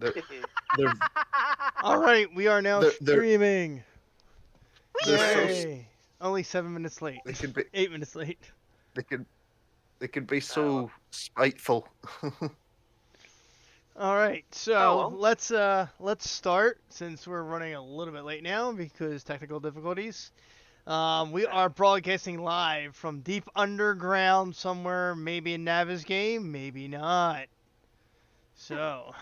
They're they're All right, we are now they're streaming. they're so Yay! Only 7 minutes late. they can be 8 minutes late. they can they can be so spiteful. All right, so well. let's start since we're running a little bit late now because technical difficulties. We are broadcasting live from deep underground somewhere, maybe in Navis game, maybe not. So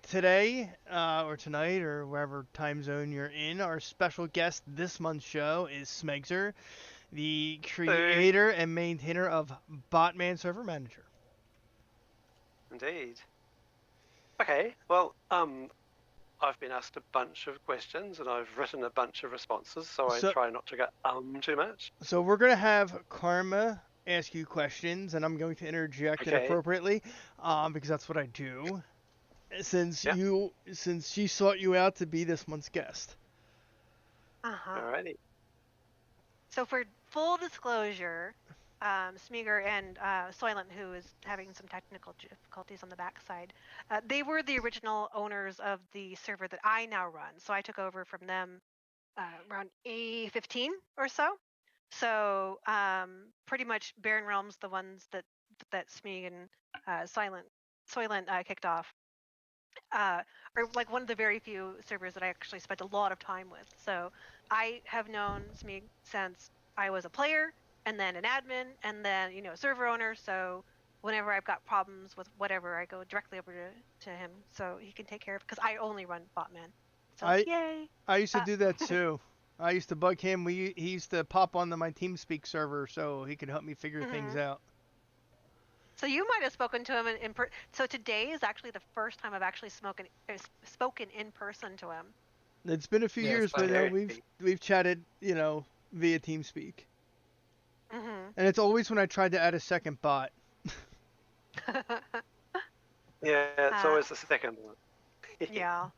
today or tonight or wherever time zone you're in, our special guest this month's show is Smegzor, the creator and maintainer of Botman Server Manager. Indeed. Okay, well, I've been asked a bunch of questions and I've written a bunch of responses, so I try not to get too much. So we're gonna have Karma ask you questions, and I'm going to interject it appropriately, because that's what I do. Since she sought you out to be this month's guest. Alrighty. So for full disclosure, Smegzor and Soylent, who is having some technical difficulties on the backside, they were the original owners of the server that I now run. So I took over from them around A15 or so. So pretty much Barren Realms, the ones that Smeg and Soylent kicked off, are like one of the very few servers that I actually spent a lot of time with. So I have known Smeg since I was a player, and then an admin, and then server owner. So whenever I've got problems with whatever, I go directly over to him so he can take care of it, because I only run Botman. So yay! I used to do that too. I used to bug him. He used to pop onto my TeamSpeak server so he could help me figure things out. So you might have spoken to him in person. So today is actually the first time I've actually spoken in person to him. It's been a few years, but we've chatted, via TeamSpeak. And it's always when I tried to add a second bot. Yeah, it's always the second one. Yeah.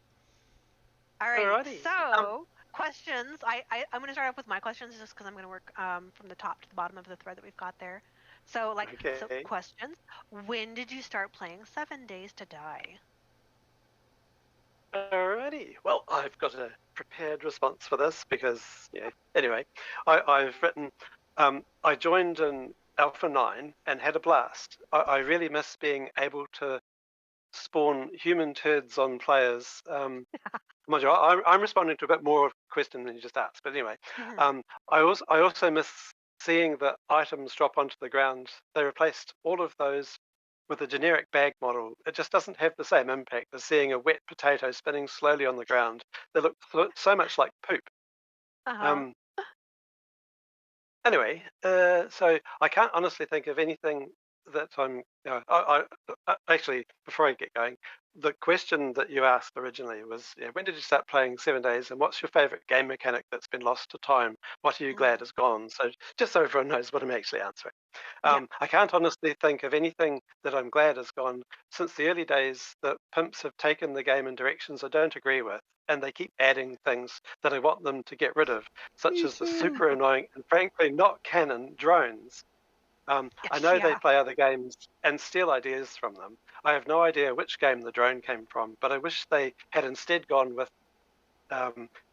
All right. Alrighty. So questions. I'm going to start off with my questions just because I'm going to work from the top to the bottom of the thread that we've got there. So so questions. When did you start playing 7 Days to Die? Alrighty. Well, I've got a prepared response for this because, anyway, I've written, I joined in Alpha 9 and had a blast. I really miss being able to spawn human turds on players. Mind you, I'm responding to a bit more of a question than you just asked, but anyway, I also miss seeing the items drop onto the ground. They replaced all of those with a generic bag model. It just doesn't have the same impact as seeing a wet potato spinning slowly on the ground. They look so much like poop. Anyway, so I can't honestly think of anything that I'm. Actually, before I get going, the question that you asked originally was, when did you start playing 7 Days, and what's your favorite game mechanic that's been lost to time? What are you glad is gone? So just so everyone knows what I'm actually answering. I can't honestly think of anything that I'm glad is gone since the early days that Pimps have taken the game in directions I don't agree with, and they keep adding things that I want them to get rid of, such as the super annoying and frankly not canon drones. I know they play other games and steal ideas from them. I have no idea which game the drone came from, but I wish they had instead gone with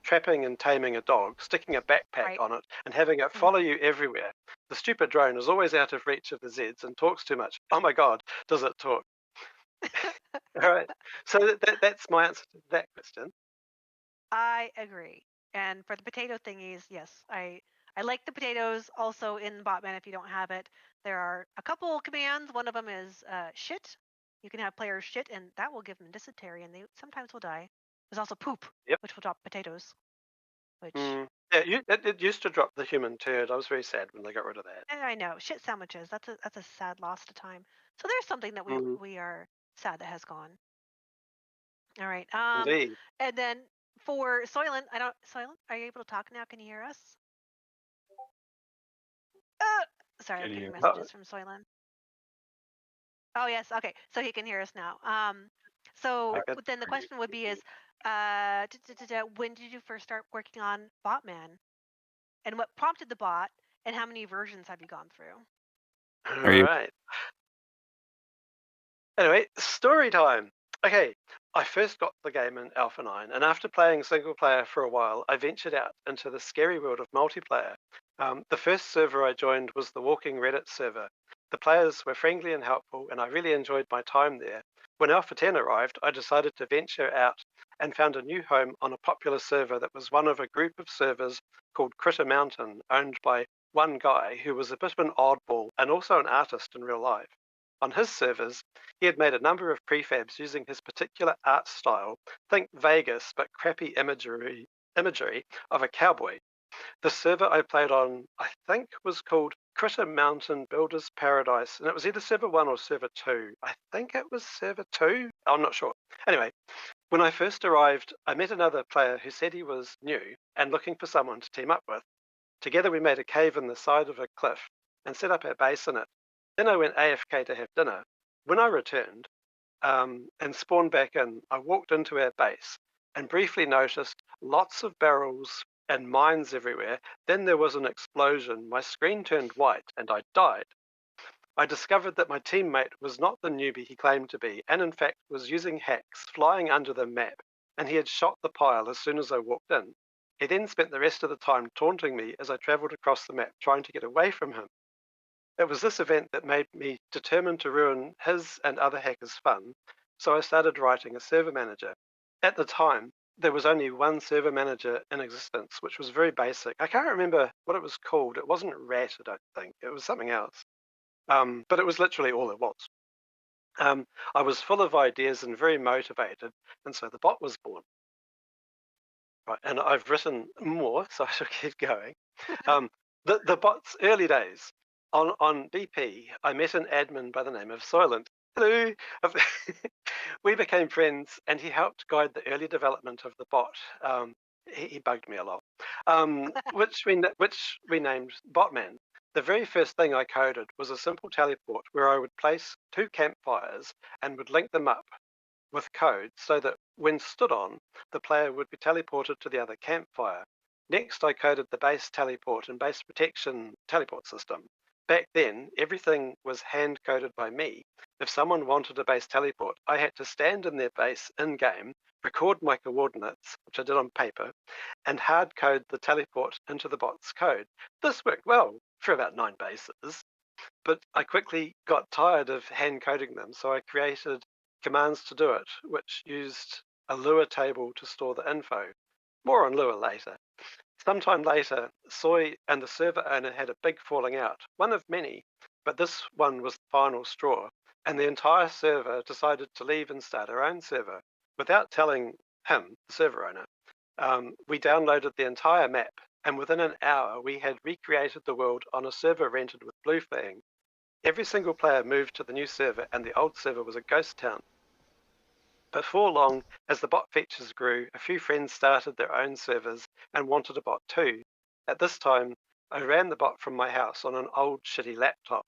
trapping and taming a dog, sticking a backpack on it, and having it follow you everywhere. The stupid drone is always out of reach of the Zeds and talks too much. Oh my God, does it talk? All right, so that's my answer to that question. I agree. And for the potato thingies, yes, I like the potatoes also in Botman if you don't have it. There are a couple commands. One of them is shit. You can have players shit, and that will give them dysentery, and they sometimes will die. There's also poop, which will drop potatoes. Which it used to drop the human turd. I was very sad when they got rid of that. And I know, shit sandwiches. That's a sad loss to time. So there's something that we are sad that has gone. All right. Indeed. And then for Soylent, Soylent, are you able to talk now? Can you hear us? Sorry, I'm getting messages from Soylent. Oh yes, okay. So he can hear us now. So then the question would be is, when did you first start working on Botman? And what prompted the bot? And how many versions have you gone through? All right. Anyway, story time. Okay, I first got the game in Alpha 9, and after playing single player for a while, I ventured out into the scary world of multiplayer. The first server I joined was the Walking Reddit server. The players were friendly and helpful, and I really enjoyed my time there. When Alpha 10 arrived, I decided to venture out and found a new home on a popular server that was one of a group of servers called Critter Mountain, owned by one guy who was a bit of an oddball and also an artist in real life. On his servers, he had made a number of prefabs using his particular art style, think Vegas, but crappy imagery of a cowboy. The server I played on, I think, was called Critter Mountain Builders Paradise, and it was either server 1 or server 2. I think it was server 2. I'm not sure. Anyway, when I first arrived, I met another player who said he was new and looking for someone to team up with. Together we made a cave in the side of a cliff and set up our base in it. Then I went AFK to have dinner. When I returned and spawned back in, I walked into our base and briefly noticed lots of barrels and mines everywhere. Then there was an explosion. My screen turned white and I died. I discovered that my teammate was not the newbie he claimed to be, and in fact was using hacks, flying under the map, and he had shot the pile as soon as I walked in. He then spent the rest of the time taunting me as I travelled across the map trying to get away from him. It was this event that made me determined to ruin his and other hackers' fun, so I started writing a server manager. At the time, there was only one server manager in existence, which was very basic. I can't remember what it was called. It wasn't Rat, I don't think. It was something else. But it was literally all it was. I was full of ideas and very motivated, and so the bot was born. Right, and I've written more, so I shall keep going. The bot's early days. On BP, I met an admin by the name of Soylent. Hello. We became friends, and he helped guide the early development of the bot. He bugged me a lot, which we named Botman. The very first thing I coded was a simple teleport where I would place 2 campfires and would link them up with code so that when stood on, the player would be teleported to the other campfire. Next, I coded the base teleport and base protection teleport system. Back then, everything was hand-coded by me. If someone wanted a base teleport, I had to stand in their base in-game, record my coordinates, which I did on paper, and hard-code the teleport into the bot's code. This worked well for about 9 bases, but I quickly got tired of hand-coding them, so I created commands to do it, which used a Lua table to store the info. More on Lua later. Sometime later, Soy and the server owner had a big falling out, one of many, but this one was the final straw, and the entire server decided to leave and start our own server. Without telling him, the server owner, we downloaded the entire map, and within an hour we had recreated the world on a server rented with Bluefang. Every single player moved to the new server, and the old server was a ghost town. Before long, as the bot features grew, a few friends started their own servers and wanted a bot too. At this time, I ran the bot from my house on an old shitty laptop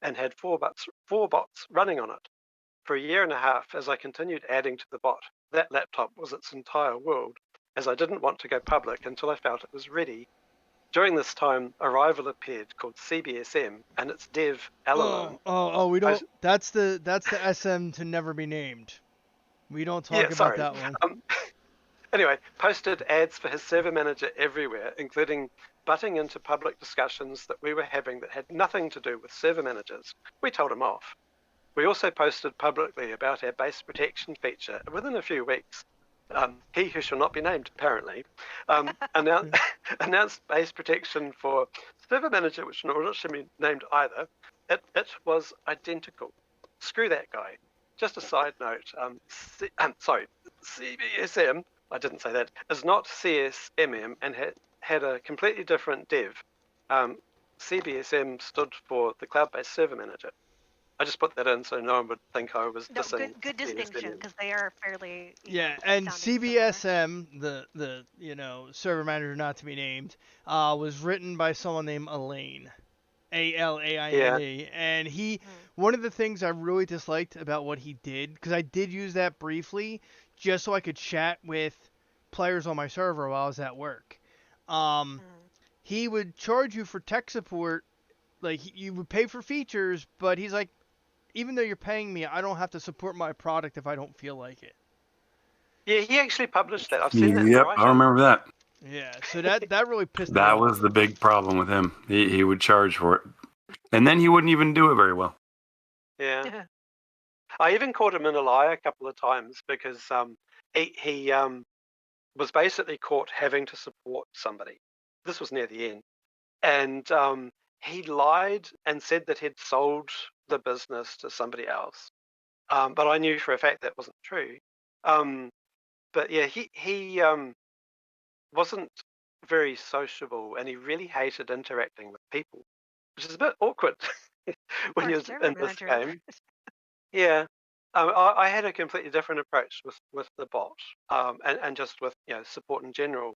and had 4 bots running on it. For a year and a half, as I continued adding to the bot, that laptop was its entire world, as I didn't want to go public until I felt it was ready. During this time, a rival appeared called CBSM and its dev, Alalone. We don't. That's the SM to never be named. We don't talk about that one. Anyway, posted ads for his server manager everywhere, including butting into public discussions that we were having that had nothing to do with server managers. We told him off. We also posted publicly about our base protection feature. Within a few weeks, he who shall not be named, apparently, announced base protection for server manager, which should be named either. It was identical. Screw that guy. Just a side note, CBSM, I didn't say that, is not CSMM and had a completely different dev. CBSM stood for the Cloud-Based Server Manager. I just put that in so no one would think I was dissing. Good distinction, because they are fairly and CBSM, the server manager not to be named, was written by someone named Elaine. Alaine, and one of the things I really disliked about what he did, because I did use that briefly, just so I could chat with players on my server while I was at work. He would charge you for tech support, like you would pay for features, but he's like, even though you're paying me, I don't have to support my product if I don't feel like it. Yeah, he actually published that. I've seen that in Yep, I writing. remember that. Yeah, so that really pissed me That off. was the big problem with him. He would charge for it, and then he wouldn't even do it very well. Yeah. I even caught him in a lie a couple of times because he was basically caught having to support somebody. This was near the end, and he lied and said that he'd sold the business to somebody else. But I knew for a fact that wasn't true. But yeah, he wasn't very sociable, and he really hated interacting with people, which is a bit awkward when Or you're server in this manager. game. Yeah. I had a completely different approach with the bot, and just with support in general.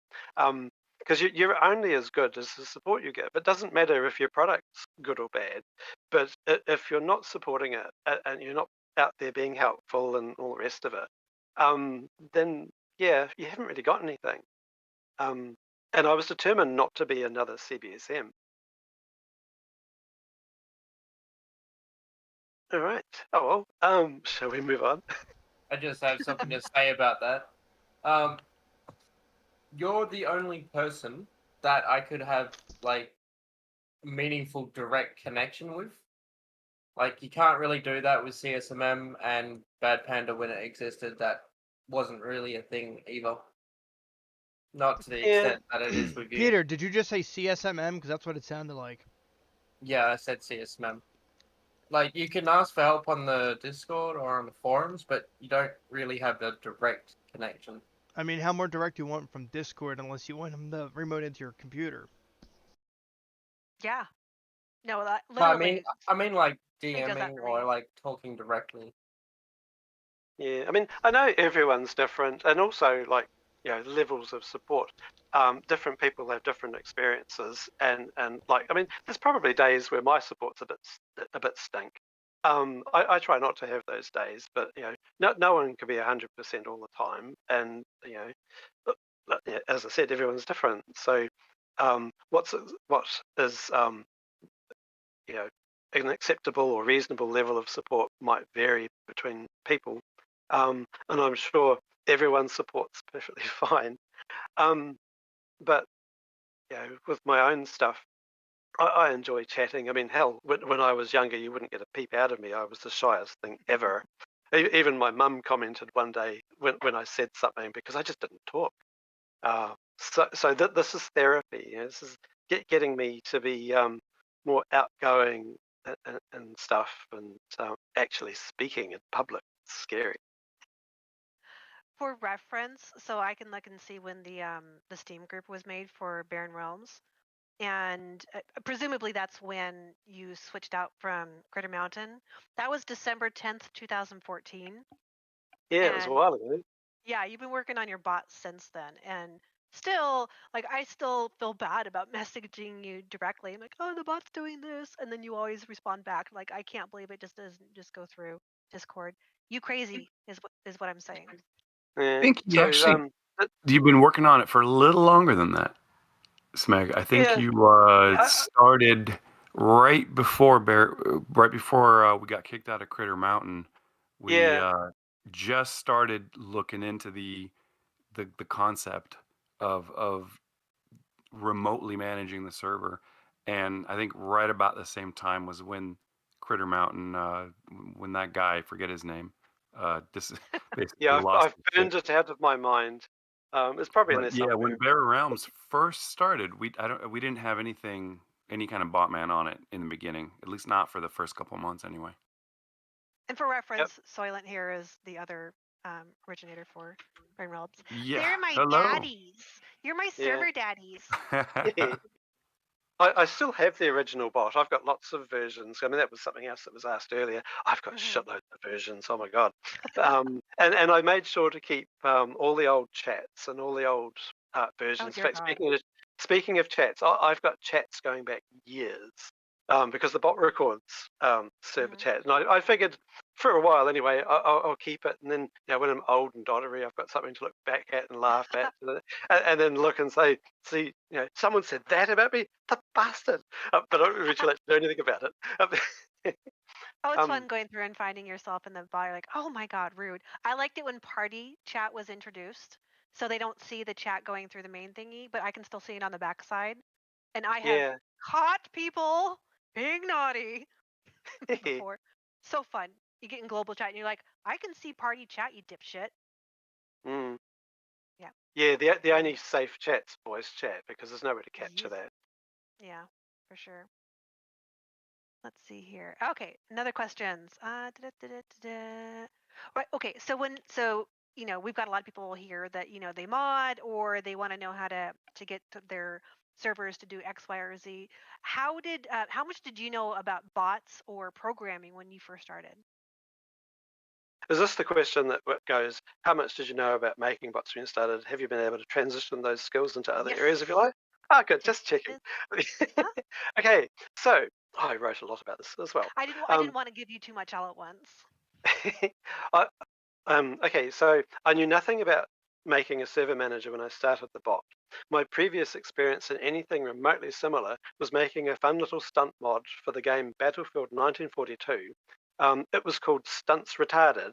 Because you're only as good as the support you give. It doesn't matter if your product's good or bad, but if you're not supporting it and you're not out there being helpful and all the rest of it, then yeah, you haven't really got anything. And I was determined not to be another CBSM. All right. Oh well. Shall we move on? I just have something to say about that. You're the only person that I could have like meaningful direct connection with. Like you can't really do that with CSMM and Bad Panda when it existed. That wasn't really a thing either. Not to the Yeah. extent that it is with you. Peter, did you just say CSMM? Because that's what it sounded like. Yeah, I said CSMM. Like you can ask for help on the Discord or on the forums, but you don't really have the direct connection. I mean, how more direct do you want from Discord unless you want them to remote into your computer? Yeah. No, that But I literally. mean like does that DMing for or me. like talking directly. Yeah, I mean, I know everyone's different, and also like levels of support. Different people have different experiences, and like I mean, there's probably days where my support's a bit stink. I try not to have those days, but no one can be 100% all the time, and as I said, everyone's different. So, what is an acceptable or reasonable level of support might vary between people. And I'm sure everyone's support's perfectly fine. But with my own stuff, I enjoy chatting. I mean, hell, when I was younger, you wouldn't get a peep out of me. I was the shyest thing ever. Even my mum commented one day when I said something because I just didn't talk. So this is therapy. This is getting me to be more outgoing and stuff, and actually speaking in public. It's scary. For reference, so I can look and see when the Steam group was made for Barren Realms, and presumably that's when you switched out from Critter Mountain. That was December 10th, 2014. Yeah, it was a while ago. Yeah, you've been working on your bot since then, and still, like, I still feel bad about messaging you directly. I'm like, oh, the bot's doing this, and then you always respond back like, I can't believe it just doesn't just go through Discord. You crazy is what I'm saying. Yeah. I think you So actually you've been working on it for a little longer than that, Smeg. I think Yeah. you started right before we got kicked out of Critter Mountain. We Yeah. just started looking into the concept of remotely managing the server, and I think right about the same time was when Critter Mountain, when that guy, I forget his name, basically Yeah, lost I've his shit. burned it out of my mind. It's probably in there But yeah, when somewhere. Barren Realms first started, we didn't have any kind of Botman on it in the beginning, at least not for the first couple of months anyway. And for reference, Soylent here is the other originator for Barren Realms. Yeah. They're my Hello. daddies. You're my server daddies. I still have the original bot. I've got lots of versions. I mean, that was something else that was asked earlier. I've got shitloads of versions. Oh my god! And I made sure to keep all the old chats and all the old versions. In fact, speaking of chats, I've got chats going back years because the bot records server chat, and I figured for a while anyway, I'll keep it, and then when I'm old and doddery, I've got something to look back at and laugh at, and then look and say, see, someone said that about me, the bastard, but I don't really like to do anything about it. Oh, it's Um, fun going through and finding yourself in the bot. You're like, oh my god, rude. I liked it when party chat was introduced, so they don't see the chat going through the main thingy, but I can still see it on the backside. And I have yeah. caught people being naughty before. So fun. You get in global chat and you're like, I can see party chat, you dipshit. Mm. Yeah. Yeah, the only safe chat's voice chat because there's nowhere to capture Yes. that. Yeah, for sure. Let's see here. Okay, another questions. Right. Okay. So we've got a lot of people here that they mod or they want to know how to get their servers to do X, Y, or Z. How much did you know about bots or programming when you first started? Is this the question that goes, how much did you know about making bots when you started? Have you been able to transition those skills into other areas of your Yes. life? Ah, good. It Just checking. Huh? Okay, so I wrote a lot about this as well. I didn't want to give you too much all at once. I, okay, so I knew nothing about making a server manager when I started the bot. My previous experience in anything remotely similar was making a fun little stunt mod for the game Battlefield 1942. It was called Stunts Retarded,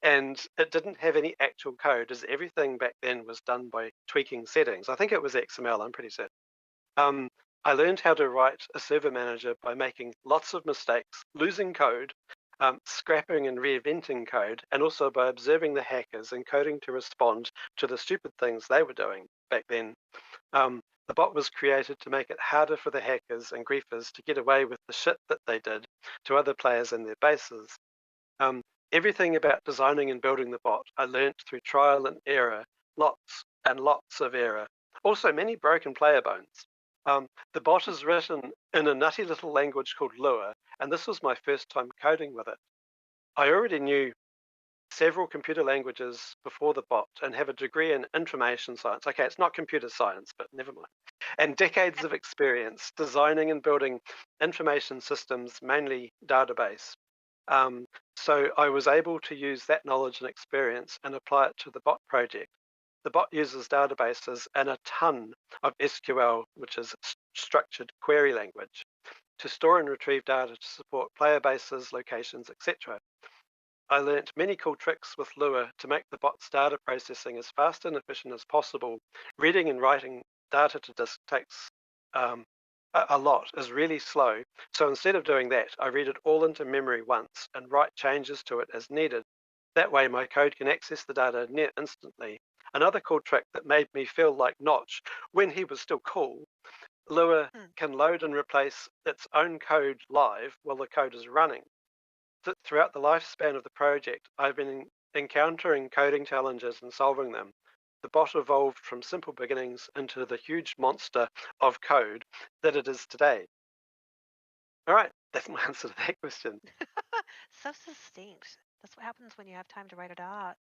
and it didn't have any actual code, as everything back then was done by tweaking settings. I think it was XML, I'm pretty certain. I learned how to write a server manager by making lots of mistakes, losing code, scrapping and reinventing code, and also by observing the hackers and coding to respond to the stupid things they were doing back then. The bot was created to make it harder for the hackers and griefers to get away with the shit that they did to other players in their bases. Um, Everything about designing and building the bot I learnt through trial and error, lots and lots of error. Also, many broken player bones. The bot is written in a nutty little language called Lua, and this was my first time coding with it. I already knew several computer languages before the bot and have a degree in information science. Okay, it's not computer science, but never mind. And decades of experience designing and building information systems, mainly database. So I was able to use that knowledge and experience and apply it to the bot project. The bot uses databases and a ton of SQL, which is structured query language, to store and retrieve data to support player bases, locations, etc. I learnt many cool tricks with Lua to make the bot's data processing as fast and efficient as possible. Reading and writing data to disk takes a lot, is really slow. So instead of doing that, I read it all into memory once and write changes to it as needed. That way my code can access the data near instantly. Another cool trick that made me feel like Notch when he was still cool, Lua can load and replace its own code live while the code is running. Throughout the lifespan of the project, I've been encountering coding challenges and solving them. The bot evolved from simple beginnings into the huge monster of code that it is today. All right, that's my answer to that question. So succinct. That's what happens when you have time to write it out.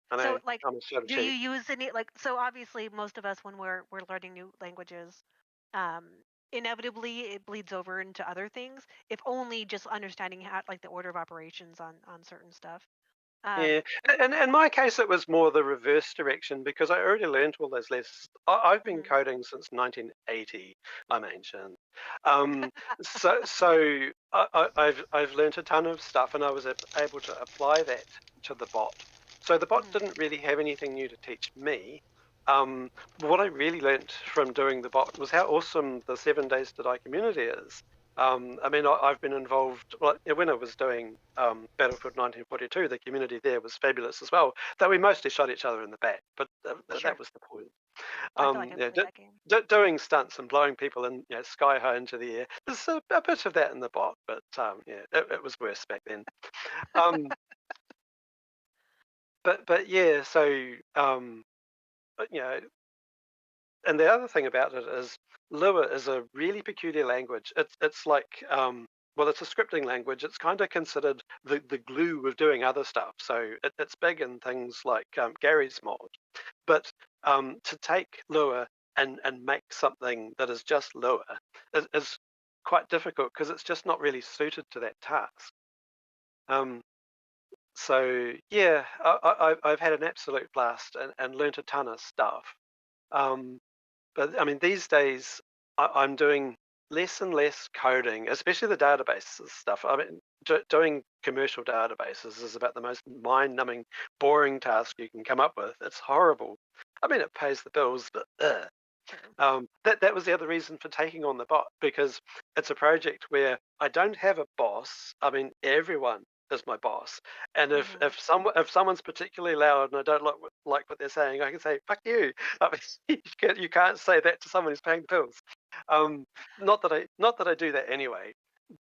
I know, So, like, I'm a short do you use any so obviously most of us when we're learning new languages, um, inevitably it bleeds over into other things. If only just understanding how like the order of operations on certain stuff. Yeah, and in my case, it was more the reverse direction because I already learned all those lessons. I've been Mhm. coding since 1980. I'm ancient, so I've learned a ton of stuff, and I was able to apply that to the bot. So the bot didn't really have anything new to teach me. What I really learnt from doing the bot was how awesome the 7 Days to Die community is. I mean, I've been involved, well, when I was doing Battlefield 1942, the community there was fabulous as well, though we mostly shot each other in the back, but Sure. that was the point. I feel like I Yeah, played that game. doing stunts and blowing people in sky high into the air. There's a bit of that in the bot, but yeah, it was worse back then. But yeah, so you know, and the other thing about it is Lua is a really peculiar language. It's like well, it's a scripting language. It's kind of considered the glue of doing other stuff. So it's big in things like Gary's mod. But to take Lua and make something that is just Lua is quite difficult because it's just not really suited to that task. So yeah, I've had an absolute blast and learnt a ton of stuff. But I mean, these days I'm doing less and less coding, especially the databases stuff. I mean, doing commercial databases is about the most mind-numbing, boring task you can come up with. It's horrible. I mean, it pays the bills, but that was the other reason for taking on the bot, because it's a project where I don't have a boss. I mean, everyone is my boss, and if someone's particularly loud and I don't like what they're saying, I can say "fuck you." I mean, you can't say that to someone who's paying the bills. Not that I do that anyway,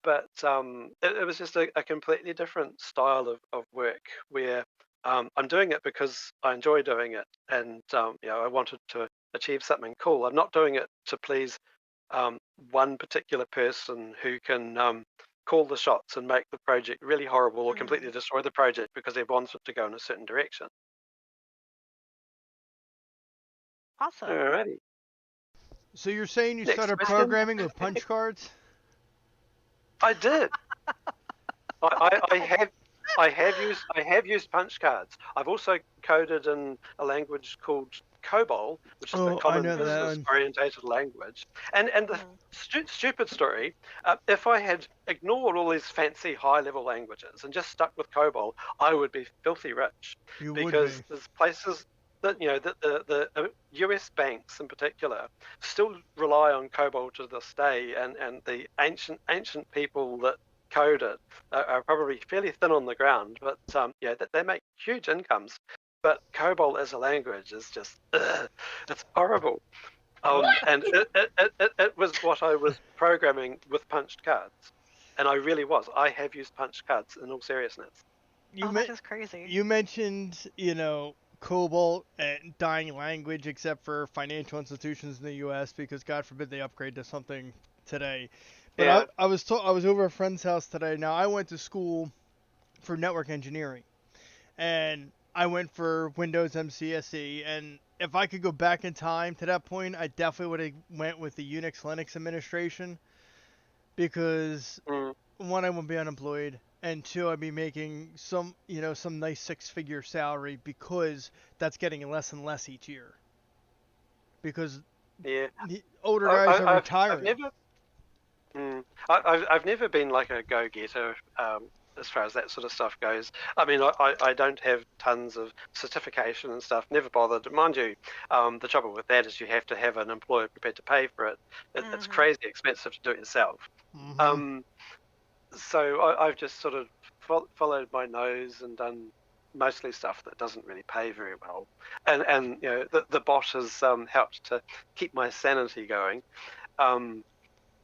but it was just a completely different style of work where I'm doing it because I enjoy doing it, and I wanted to achieve something cool. I'm not doing it to please one particular person who can call the shots and make the project really horrible or completely destroy the project because they want it to go in a certain direction. Awesome. Alrighty. So you're saying you Next started question. programming with punch cards? I did. I have used punch cards. I've also coded in a language called COBOL, which is the Oh, I Common know that Business one. Orientated Language. And the stupid story, if I had ignored all these fancy high-level languages and just stuck with COBOL, I would be filthy rich. You because would be. there's places that the US banks in particular still rely on COBOL to this day, and the ancient people that code it are probably fairly thin on the ground, but they make huge incomes. But COBOL as a language is just it's horrible. And it was what I was programming with punched cards, and I really was. I have used punched cards in all seriousness. That is crazy. You mentioned, COBOL and dying language, except for financial institutions in the U.S. because God forbid they upgrade to something today. But Yeah. I was over a friend's house today. Now I went to school for network engineering, and I went for Windows MCSE. And if I could go back in time to that point, I definitely would have went with the Unix Linux administration, because one, I wouldn't be unemployed, and two, I'd be making some nice six-figure salary, because that's getting less and less each year. Because Yeah. the older guys are retiring. I've never been like a go-getter as far as that sort of stuff goes. I mean, I don't have tons of certification and stuff. Never bothered. Mind you, the trouble with that is you have to have an employer prepared to pay for it. It's crazy expensive to do it yourself. So I've just sort of followed my nose and done mostly stuff that doesn't really pay very well. And the bot has helped to keep my sanity going.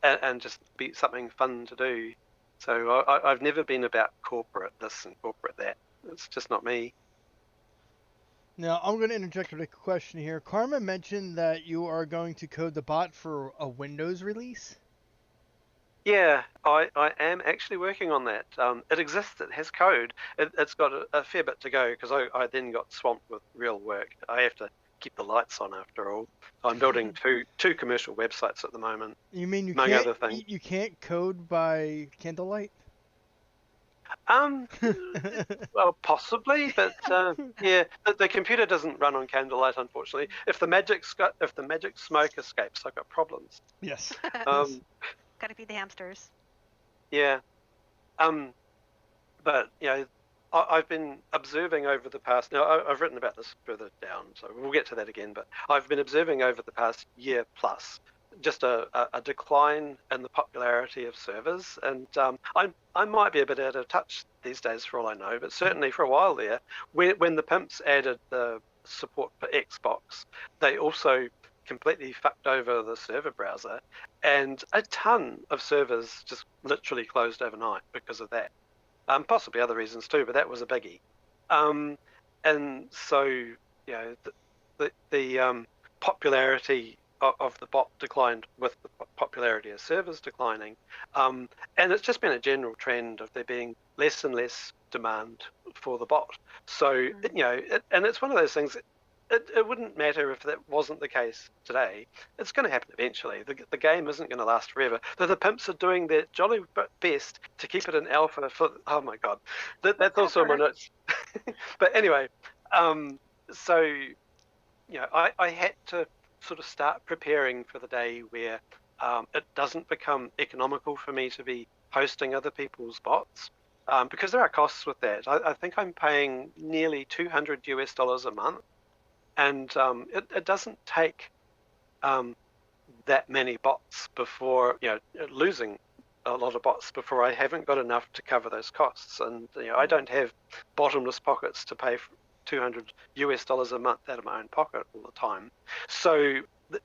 And just be something fun to do. So I've never been about corporate this and corporate that. It's just not me. Now, I'm going to interject with a question here. Karma mentioned that you are going to code the bot for a Windows release? Yeah, I am actually working on that. It exists, it has code. It's got a fair bit to go, because I then got swamped with real work. I have to keep the lights on after all. I'm building two commercial websites at the moment. You mean among other things. you can't code by candlelight? Well, possibly, but yeah, the computer doesn't run on candlelight, unfortunately. If the magic smoke escapes, I've got problems. Yes. Gotta feed the hamsters. Yeah. But I've been observing over the past. Now I've written about this further down, so we'll get to that again. But I've been observing over the past year plus just a decline in the popularity of servers, and I might be a bit out of touch these days for all I know, but certainly for a while there, when the Pimps added the support for Xbox, they also completely fucked over the server browser, and a ton of servers just literally closed overnight because of that. Possibly other reasons too, but that was a biggie. And so the popularity of the bot declined with the popularity of servers declining, and it's just been a general trend of there being less and less demand for the bot. So and it's one of those things. It wouldn't matter if that wasn't the case today. It's going to happen eventually. The game isn't going to last forever. The Pimps are doing their jolly best to keep it in alpha for. Oh my god, that's also my notes. But anyway, so I had to sort of start preparing for the day where it doesn't become economical for me to be hosting other people's bots. because there are costs with that. I think I'm paying nearly $200 a month, and it doesn't take that many bots before, losing a lot of bots before I haven't got enough to cover those costs. And I don't have bottomless pockets to pay $200 a month out of my own pocket all the time. So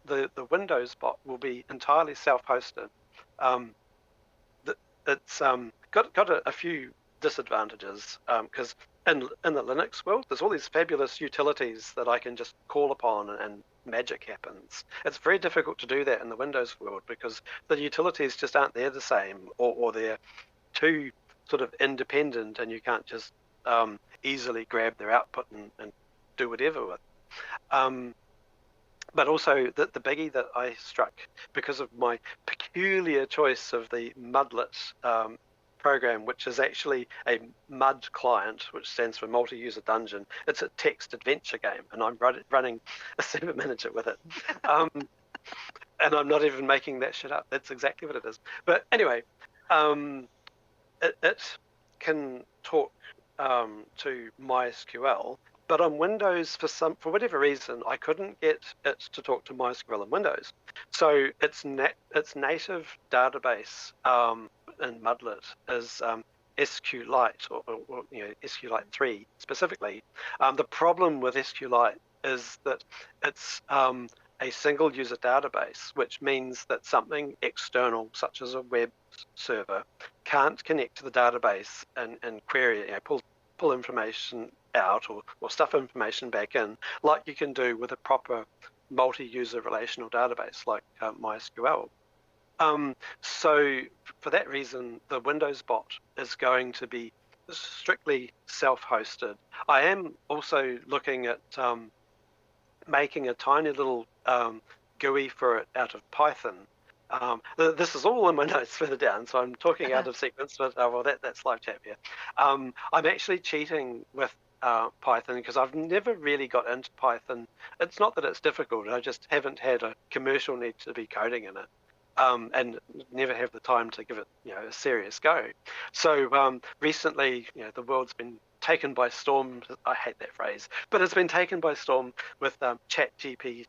the Windows bot will be entirely self-hosted. It's got a few disadvantages, because in the Linux world, there's all these fabulous utilities that I can just call upon and magic happens. It's very difficult to do that in the Windows world because the utilities just aren't there the same, or they're too sort of independent, and you can't just easily grab their output and do whatever with. But also the biggie that I struck because of my peculiar choice of the Mudlet program, which is actually a MUD client, which stands for Multi-User Dungeon. It's a text adventure game, and I'm running a server manager with it. And I'm not even making that shit up. That's exactly what it is. But anyway, it can talk to MySQL, but on Windows, for whatever reason, I couldn't get it to talk to MySQL on Windows. So its native database in Mudlet is SQLite, or SQLite 3 specifically. The problem with SQLite is that it's a single user database, which means that something external, such as a web server, can't connect to the database and query it, pull information out or stuff information back in, like you can do with a proper multi-user relational database like MySQL. So for that reason, the Windows bot is going to be strictly self-hosted. I am also looking at making a tiny little GUI for it out of Python. This is all in my notes further down, so I'm talking out of sequence, but that's live chat here. I'm actually cheating with Python because I've never really got into Python. It's not that it's difficult, I just haven't had a commercial need to be coding in it. And never have the time to give it, a serious go. So recently, the world's been taken by storm. I hate that phrase, but it's been taken by storm with ChatGPT,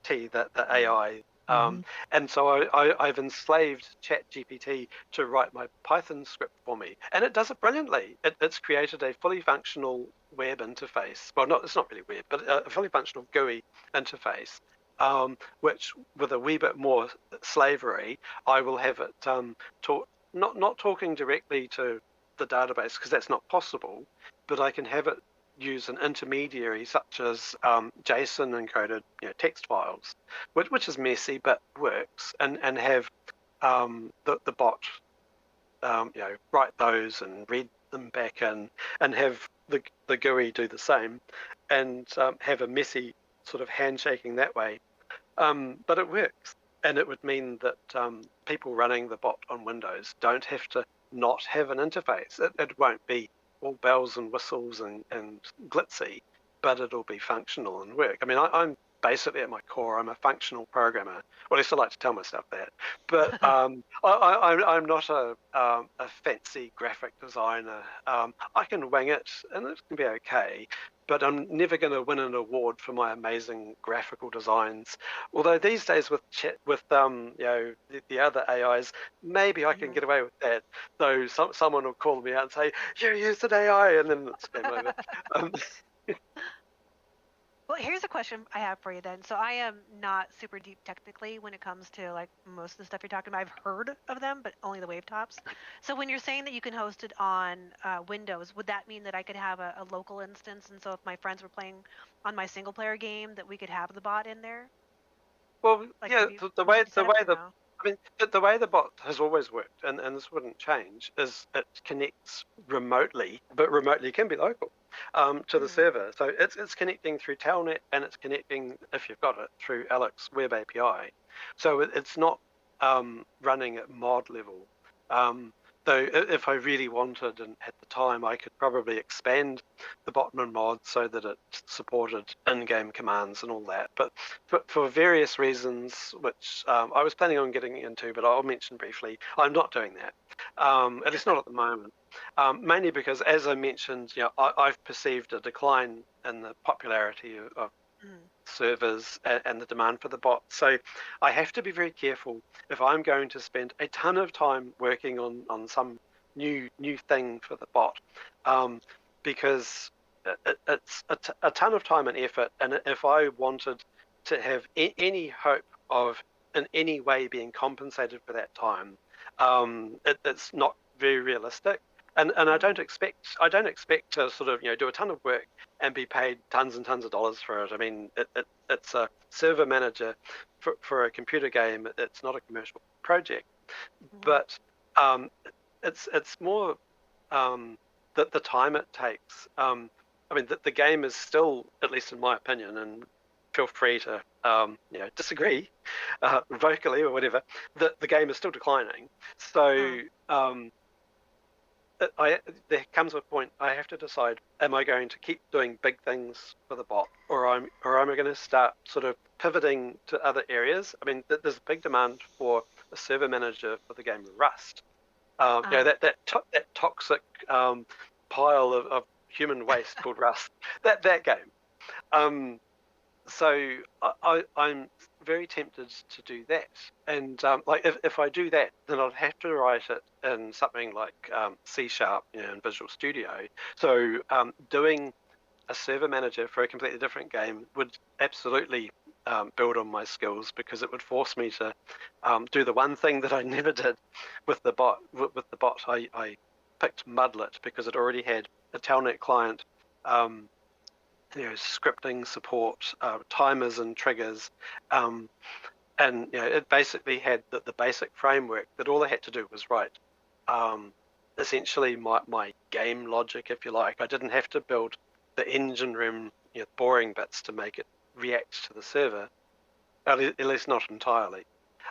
the AI. And so I've enslaved ChatGPT to write my Python script for me, and it does it brilliantly. It's created a fully functional web interface. Well, it's not really web, but a fully functional GUI interface. Which, with a wee bit more slavery, I will have it not talking directly to the database, because that's not possible, but I can have it use an intermediary such as JSON encoded text files, which is messy but works, and have the bot write those and read them back in, and have the GUI do the same, and have a messy sort of handshaking that way. But it works, and it would mean that people running the bot on Windows don't have to not have an interface. It won't be all bells and whistles and glitzy, but it'll be functional and work. I mean, I'm basically, at my core, I'm a functional programmer. Well, at least I like to tell myself that. But I'm not a fancy graphic designer. I can wing it, and it can be okay. But I'm never going to win an award for my amazing graphical designs. Although these days with the other AIs, maybe I can get away with that. Though someone will call me out and say, "You used an AI," and then it's game over. Well, here's a question I have for you then. So I am not super deep technically when it comes to like most of the stuff you're talking about. I've heard of them, but only the wavetops. So when you're saying that you can host it on Windows, would that mean that I could have a local instance? And so if my friends were playing on my single player game, that we could have the bot in there? Well, Like, yeah, the way the bot has always worked, and this wouldn't change, is it connects remotely, but remotely can be local, to the server. So it's connecting through Telnet, and it's connecting, if you've got it, through Alex Web API. So it's not running at mod level. Though if I really wanted and at the time, I could probably expand the Botman mod so that it supported in-game commands and all that. But for various reasons, which I was planning on getting into, but I'll mention briefly, I'm not doing that. At least not at the moment. Mainly because, as I mentioned, I've perceived a decline in the popularity of servers and the demand for the bot. So I have to be very careful if I'm going to spend a ton of time working on some new thing for the bot, because it's a ton of time and effort. And if I wanted to have any hope of in any way being compensated for that time, it's not very realistic. And I don't expect to sort of do a ton of work and be paid tons and tons of dollars for it. I mean, it's a server manager for a computer game. It's not a commercial project, but it's more the time it takes. I mean, the game is still, at least in my opinion, and feel free to disagree vocally or whatever. The game is still declining. So. There comes a point I have to decide: am I going to keep doing big things for the bot, or am I going to start sort of pivoting to other areas? I mean, there's a big demand for a server manager for the game Rust. That toxic pile of human waste called Rust. That game. So I'm very tempted to do that, and if I do that, then I'd have to write it in something like C# in Visual Studio. So doing a server manager for a completely different game would absolutely build on my skills, because it would force me to do the one thing that I never did with the bot. With the bot, I picked Mudlet because it already had a Telnet client. Scripting support, timers and triggers, and it basically had the basic framework that all I had to do was write essentially my game logic, if you like. I didn't have to build the engine room boring bits to make it react to the server, at least not entirely.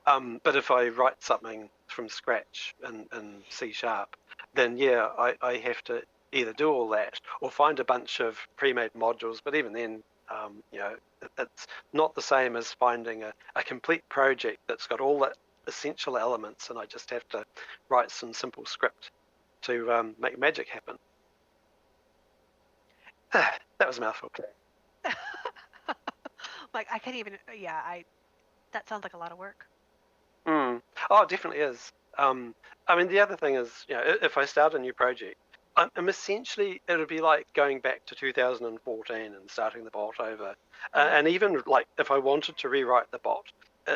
But if I write something from scratch in C#, then I have to either do all that or find a bunch of pre-made modules. But even then, it's not the same as finding a complete project that's got all the essential elements, and I just have to write some simple script to make magic happen. That was a mouthful. Like, I can't even. That sounds like a lot of work. Oh, it definitely is. I mean, the other thing is, if I start a new project, I'm essentially, it would be like going back to 2014 and starting the bot over. And even like if I wanted to rewrite the bot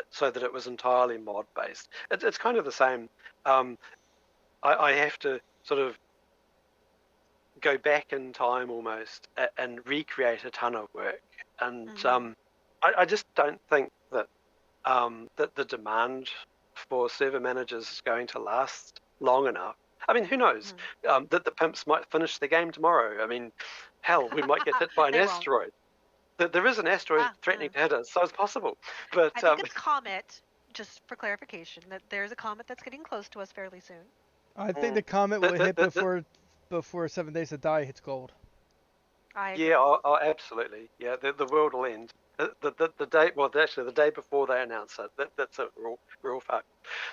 so that it was entirely mod based, it's kind of the same. I have to sort of go back in time almost and recreate a ton of work. And I just don't think that that the demand for server managers is going to last long enough. I mean, who knows? That the Pimps might finish the game tomorrow. I mean, hell, we might get hit by an asteroid. There is an asteroid threatening to hit us, so it's possible. But I think it's comet. Just for clarification, that there's a comet that's getting close to us fairly soon. I think the comet will hit before 7 Days to Die hits gold. I agree. Yeah, absolutely. Yeah, the world will end. The day, well, actually, the day before they announce it, that's it. We're all fucked.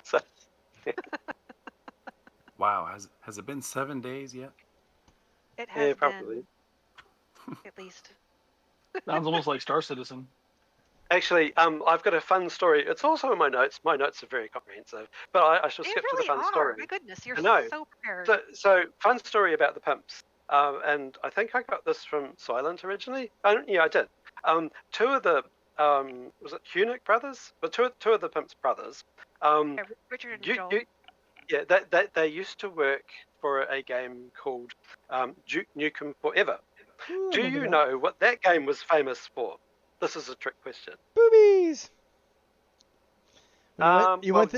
So. Wow, has it been 7 days yet? It has probably. been, at least. Sounds almost like Star Citizen. Actually, I've got a fun story. It's also in my notes. My notes are very comprehensive, but I shall skip really to the fun are. story. My goodness, you're No. so prepared. So fun story about the Pimps. And I think I got this from Soylent originally. Yeah, I did. Two of the was it Hunick brothers? But two of the Pimps brothers. Richard and Joel. They used to work for a game called Duke Nukem Forever. Do you know what that game was famous for? This is a trick question. Boobies. Yes. You went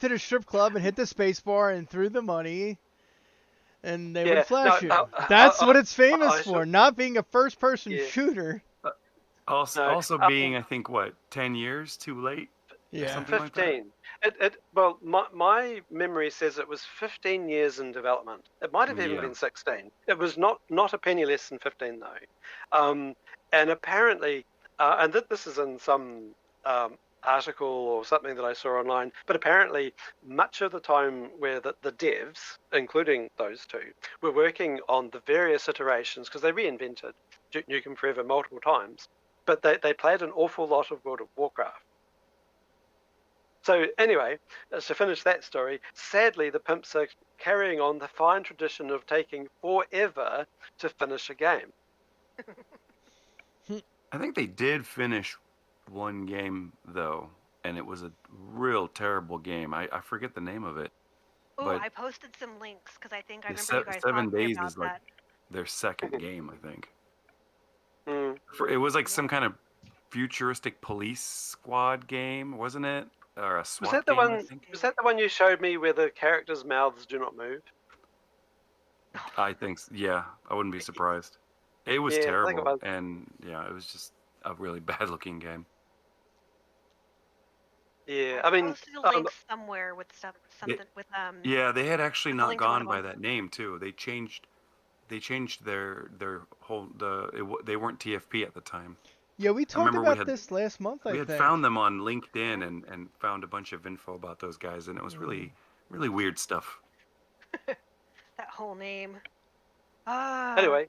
to the strip club and hit the space bar and threw the money, and they would flash you. That's what it's famous for, not being a first-person shooter. Also being, I think, 10 years too late? Yeah. Something like that. 15. Well, my memory says it was 15 years in development. It might have even Yeah. been 16. It was not a penny less than 15 though. And apparently, and this is in some article or something that I saw online, but apparently much of the time where the devs, including those two, were working on the various iterations, because they reinvented Duke Nukem Forever multiple times, but they played an awful lot of World of Warcraft. So anyway, to finish that story, sadly the Pimps are carrying on the fine tradition of taking forever to finish a game. I think they did finish one game though, and it was a real terrible game. I forget the name of it. Oh, But I posted some links because I think I the remember you guys 7 talking days about is like that. their second game, I think. Mm. It was like some kind of futuristic police squad game, wasn't it? Or a Was SWAT that the game, I one? think. Was that the one you showed me where the characters' mouths do not move? I think, yeah, I wouldn't be surprised. It was Yeah, I think it terrible, was. and yeah, it was just a really bad-looking game. Yeah, I mean, posted a link somewhere with something with Yeah, they had actually a not link to one gone of by them. that name too. They changed their whole they weren't TFP at the time. Yeah, we talked remember we about had- this last month, I We had think. found them on LinkedIn and found a bunch of info about those guys, and it was really weird stuff. That whole name. Ah. Anyway,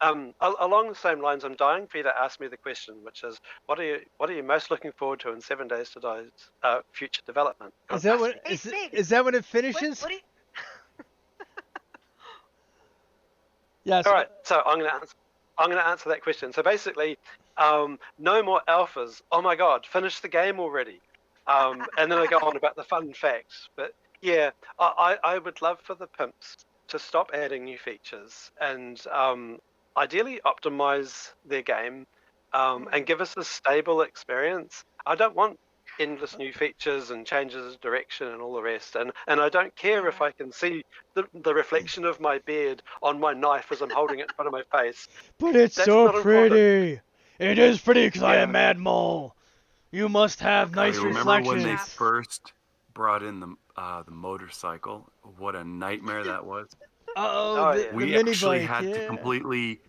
along the same lines, I'm dying for you to ask me the question, which is, what are you most looking forward to in 7 Days to Die's future development? Is that when Hey, is, Smeg, is that when it what, finishes? what do you... Yes. All right, so I'm gonna answer that question. So basically, no more alphas. Oh my God, finish the game already. And then I go on about the fun facts. But yeah, I would love for the Pimps to stop adding new features and ideally optimize their game and give us a stable experience. I don't want endless new features and changes of direction and all the rest. And I don't care if I can see the reflection of my beard on my knife as I'm holding it in front of my face. But it's That's so not important. pretty. It is pretty because I Yeah. am Mad Mole. You must have nice I remember when they reflections. first brought in the motorcycle. What a nightmare that was. Uh-oh, Oh, the, yeah. the We mini actually bike, had to yeah. completely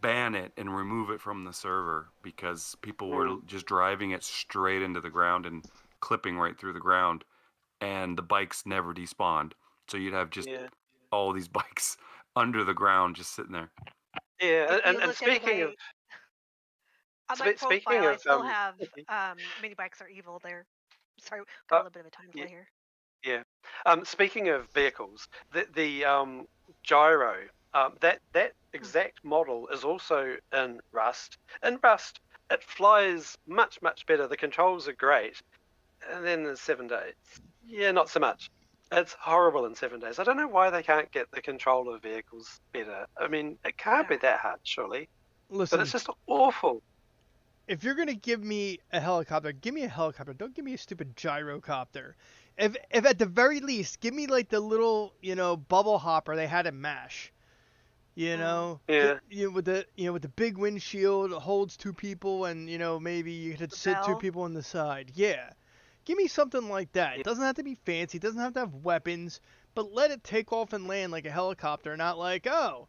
ban it and remove it from the server because people were just driving it straight into the ground and clipping right through the ground, and the bikes never despawned. So you'd have just Yeah. all these bikes under the ground just sitting there. Yeah, If you and look speaking at of on my speaking profile, I of still have mini bikes are evil there. Sorry, got a little bit of a time delay here. yeah, speaking of vehicles, the gyro, that exact model is also in Rust. In Rust, it flies much better. The controls are great, and then there's 7 Days. Yeah, not so much. It's horrible in 7 Days. I don't know why they can't get the control of vehicles better. I mean, it can't be that hard, surely. Listen, But it's just awful. if you're gonna give me a helicopter, give me a helicopter. Don't give me a stupid gyrocopter. If at the very least, give me like the little, bubble hopper they had in MASH. Yeah. With the big windshield, it holds two people, and maybe you could sit two Bell. people on the side. Yeah, give me something like that. It doesn't have to be fancy. It doesn't have to have weapons, but let it take off and land like a helicopter, not like, oh,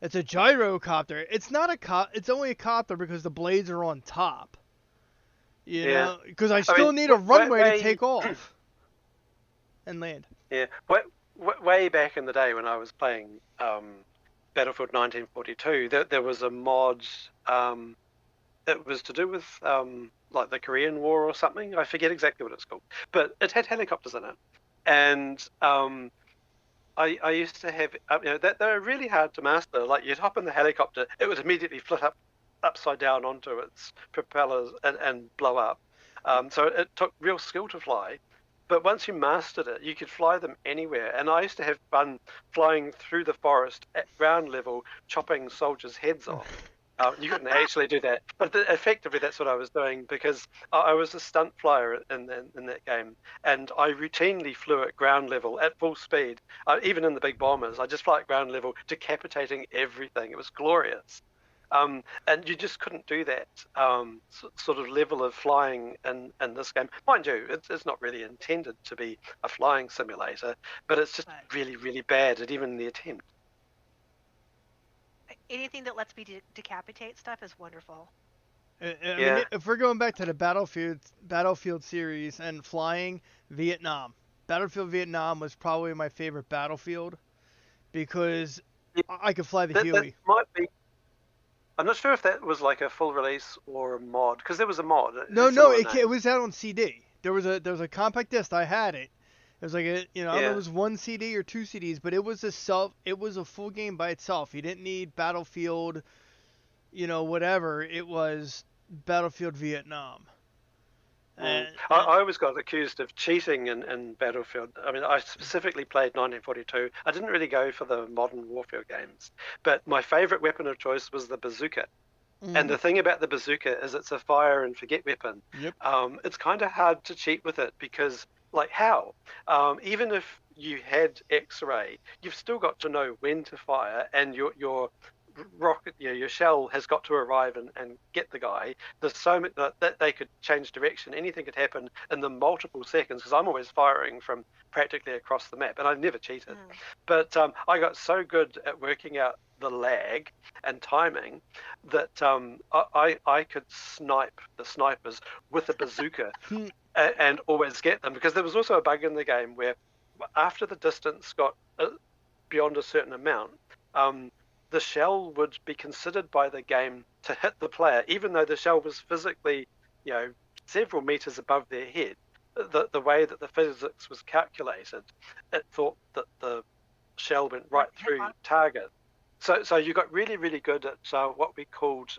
it's a gyrocopter. It's not a it's only a copter because the blades are on top. Yeah. Because I still need a runway to take off and land. Yeah, way back in the day when I was playing Battlefield 1942, there was a mod. It was to do with like the Korean War or something. I forget exactly what it's called, but it had helicopters in it, and I used to have they're really hard to master. Like you'd hop in the helicopter, it would immediately flit upside down onto its propellers and blow up. So it took real skill to fly. But once you mastered it, you could fly them anywhere. And I used to have fun flying through the forest at ground level, chopping soldiers' heads off. You couldn't actually do that, but effectively that's what I was doing because I was a stunt flyer in that game, and I routinely flew at ground level at full speed. Even in the big bombers, I just fly at ground level, decapitating everything. It was glorious. And you just couldn't do that sort of level of flying in this game. Mind you, it's not really intended to be a flying simulator, but it's just Right. really, really bad at even the attempt. Anything that lets me decapitate stuff is wonderful. I Yeah. mean, if we're going back to the Battlefield series and flying, Vietnam. Battlefield Vietnam was probably my favorite Battlefield because Yeah, I could fly the that Huey. might be. I'm not sure if that was like a full release or a mod, because there was a mod. No, similar it name. was out on CD. There was a compact disc. I had it. It was like I don't know, Yeah. it was one CD or two CDs, but it was a full game by itself. You didn't need Battlefield, whatever. It was Battlefield Vietnam. And, I always got accused of cheating in Battlefield. I mean, I specifically played 1942. I didn't really go for the modern warfare games, but my favorite weapon of choice was the bazooka. And the thing about the bazooka is it's a fire and forget weapon. Yep. It's kind of hard to cheat with it because, like, how? Even if you had X-ray, you've still got to know when to fire, and your rocket, your shell has got to arrive and get the guy. There's so much that they could change direction. Anything could happen in the multiple seconds because I'm always firing from practically across the map, and I've never cheated. But I got so good at working out the lag and timing that I could snipe the snipers with a bazooka and always get them, because there was also a bug in the game where after the distance got beyond a certain amount, the shell would be considered by the game to hit the player, even though the shell was physically, several meters above their head. The way that the physics was calculated, it thought that the shell went right through target. So you got really, really good at what we called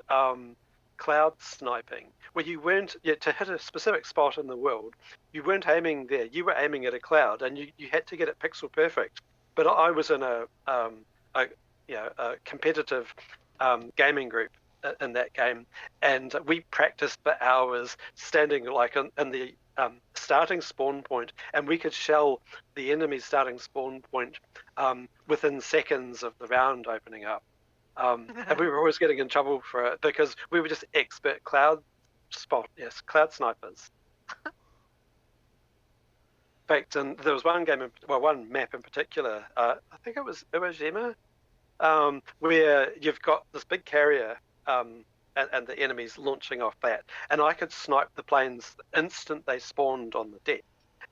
cloud sniping, where you weren't to hit a specific spot in the world. You weren't aiming there. You were aiming at a cloud, and you had to get it pixel perfect. But I was in a competitive gaming group in that game, and we practiced for hours standing like in the starting spawn point, and we could shell the enemy's starting spawn point within seconds of the round opening up. And we were always getting in trouble for it because we were just expert cloud snipers. In fact, and there was one map in particular. I think it was Iwo Jima, where you've got this big carrier and the enemies launching off that, and I could snipe the planes the instant they spawned on the deck.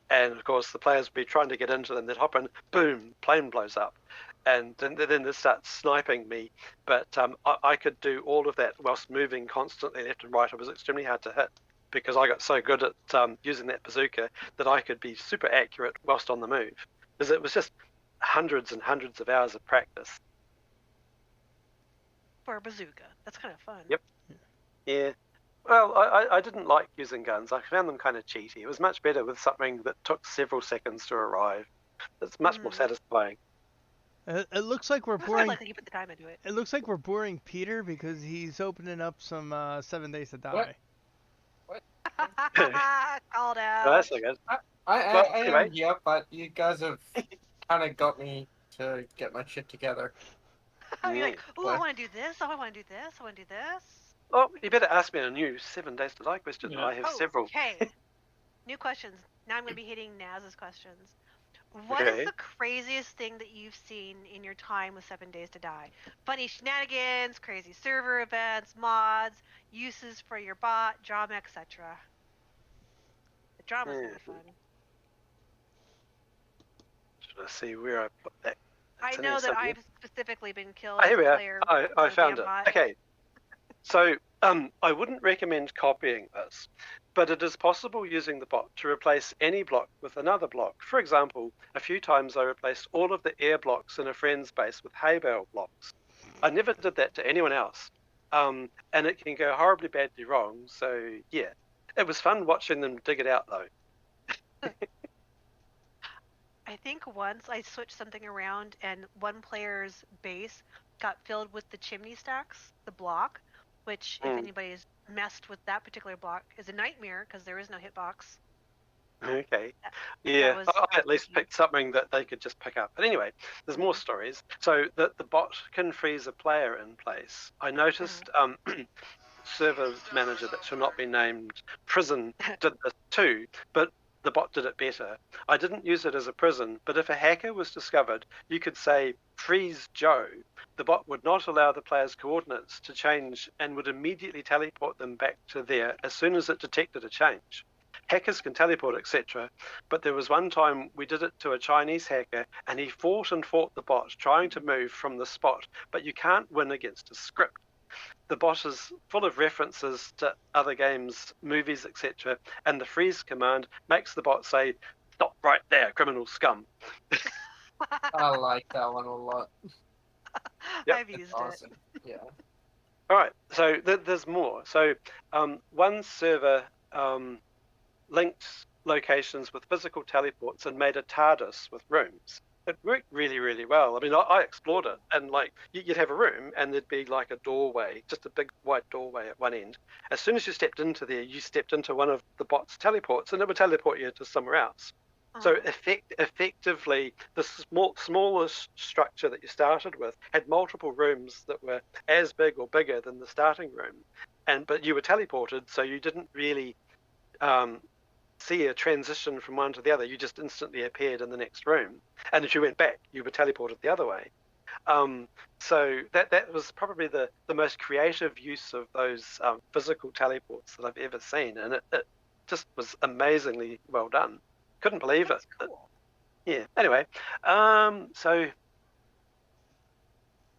And of course, the players would be trying to get into them. They'd hop in, boom, plane blows up, and then they start sniping me. But I could do all of that whilst moving constantly left and right. It was extremely hard to hit because I got so good at using that bazooka that I could be super accurate whilst on the move. Because it was just hundreds and hundreds of hours of practice. For a bazooka. That's kind of fun. Yep. Yeah. Well, I didn't like using guns. I found them kind of cheaty. It was much better with something that took several seconds to arrive. It's much more satisfying. It looks like we're I boring. like that you put the time into it. It looks like we're boring Peter because he's opening up some 7 Days to Die. Called out. No, that's not good. I anyway. am here, but you guys have kind of got me to get my shit together. You're like, oh, I want to do this. Oh, I want to do this. I want to do this. Well, you better ask me a new 7 Days to Die question. Yeah. I have several. Okay. New questions. Now I'm going to be hitting Naz's questions. What is Okay. the craziest thing that you've seen in your time with 7 Days to Die? Funny shenanigans, crazy server events, mods, uses for your bot, drama, etc. The drama's going to be fun. Should I see where I put that? I It's in know there that somewhere. I've specifically been killed Oh, here as we a are. player. I for a found damn it. bot. Okay. So I wouldn't recommend copying this, but it is possible using the bot to replace any block with another block. For example, a few times I replaced all of the air blocks in a friend's base with hay bale blocks. I never did that to anyone else, and it can go horribly badly wrong. So yeah, it was fun watching them dig it out though. I think once I switched something around and one player's base got filled with the chimney stacks, the block, which if anybody's messed with that particular block is a nightmare because there is no hitbox. Okay. That Yeah, was I at least tricky. picked something that they could just pick up. But anyway, there's more stories. So the bot can freeze a player in place. I noticed server manager that shall not be named prison did this too, but the bot did it better. I didn't use it as a prison, but if a hacker was discovered, you could say freeze Joe. The bot would not allow the player's coordinates to change and would immediately teleport them back to there as soon as it detected a change. Hackers can teleport, etc. But there was one time we did it to a Chinese hacker and he fought and fought the bot trying to move from the spot, but you can't win against a script. The bot is full of references to other games, movies, etc., and the freeze command makes the bot say, "Stop right there, criminal scum." I like that one a lot. Yep. I've used it. Awesome. Yeah. All right, so there's more. So one server linked locations with physical teleports and made a TARDIS with rooms. It worked really, really well. I mean, I explored it, and like you'd have a room, and there'd be like a doorway, just a big white doorway at one end. As soon as you stepped into there, you stepped into one of the bot's teleports, and it would teleport you to somewhere else. So effectively, the smallest structure that you started with had multiple rooms that were as big or bigger than the starting room, but you were teleported, so you didn't really see a transition from one to the other. You just instantly appeared in the next room, and if you went back, you were teleported the other way. So that was probably the most creative use of those physical teleports that I've ever seen, and it just was amazingly well done. Couldn't believe That's it. cool. Yeah. Anyway, so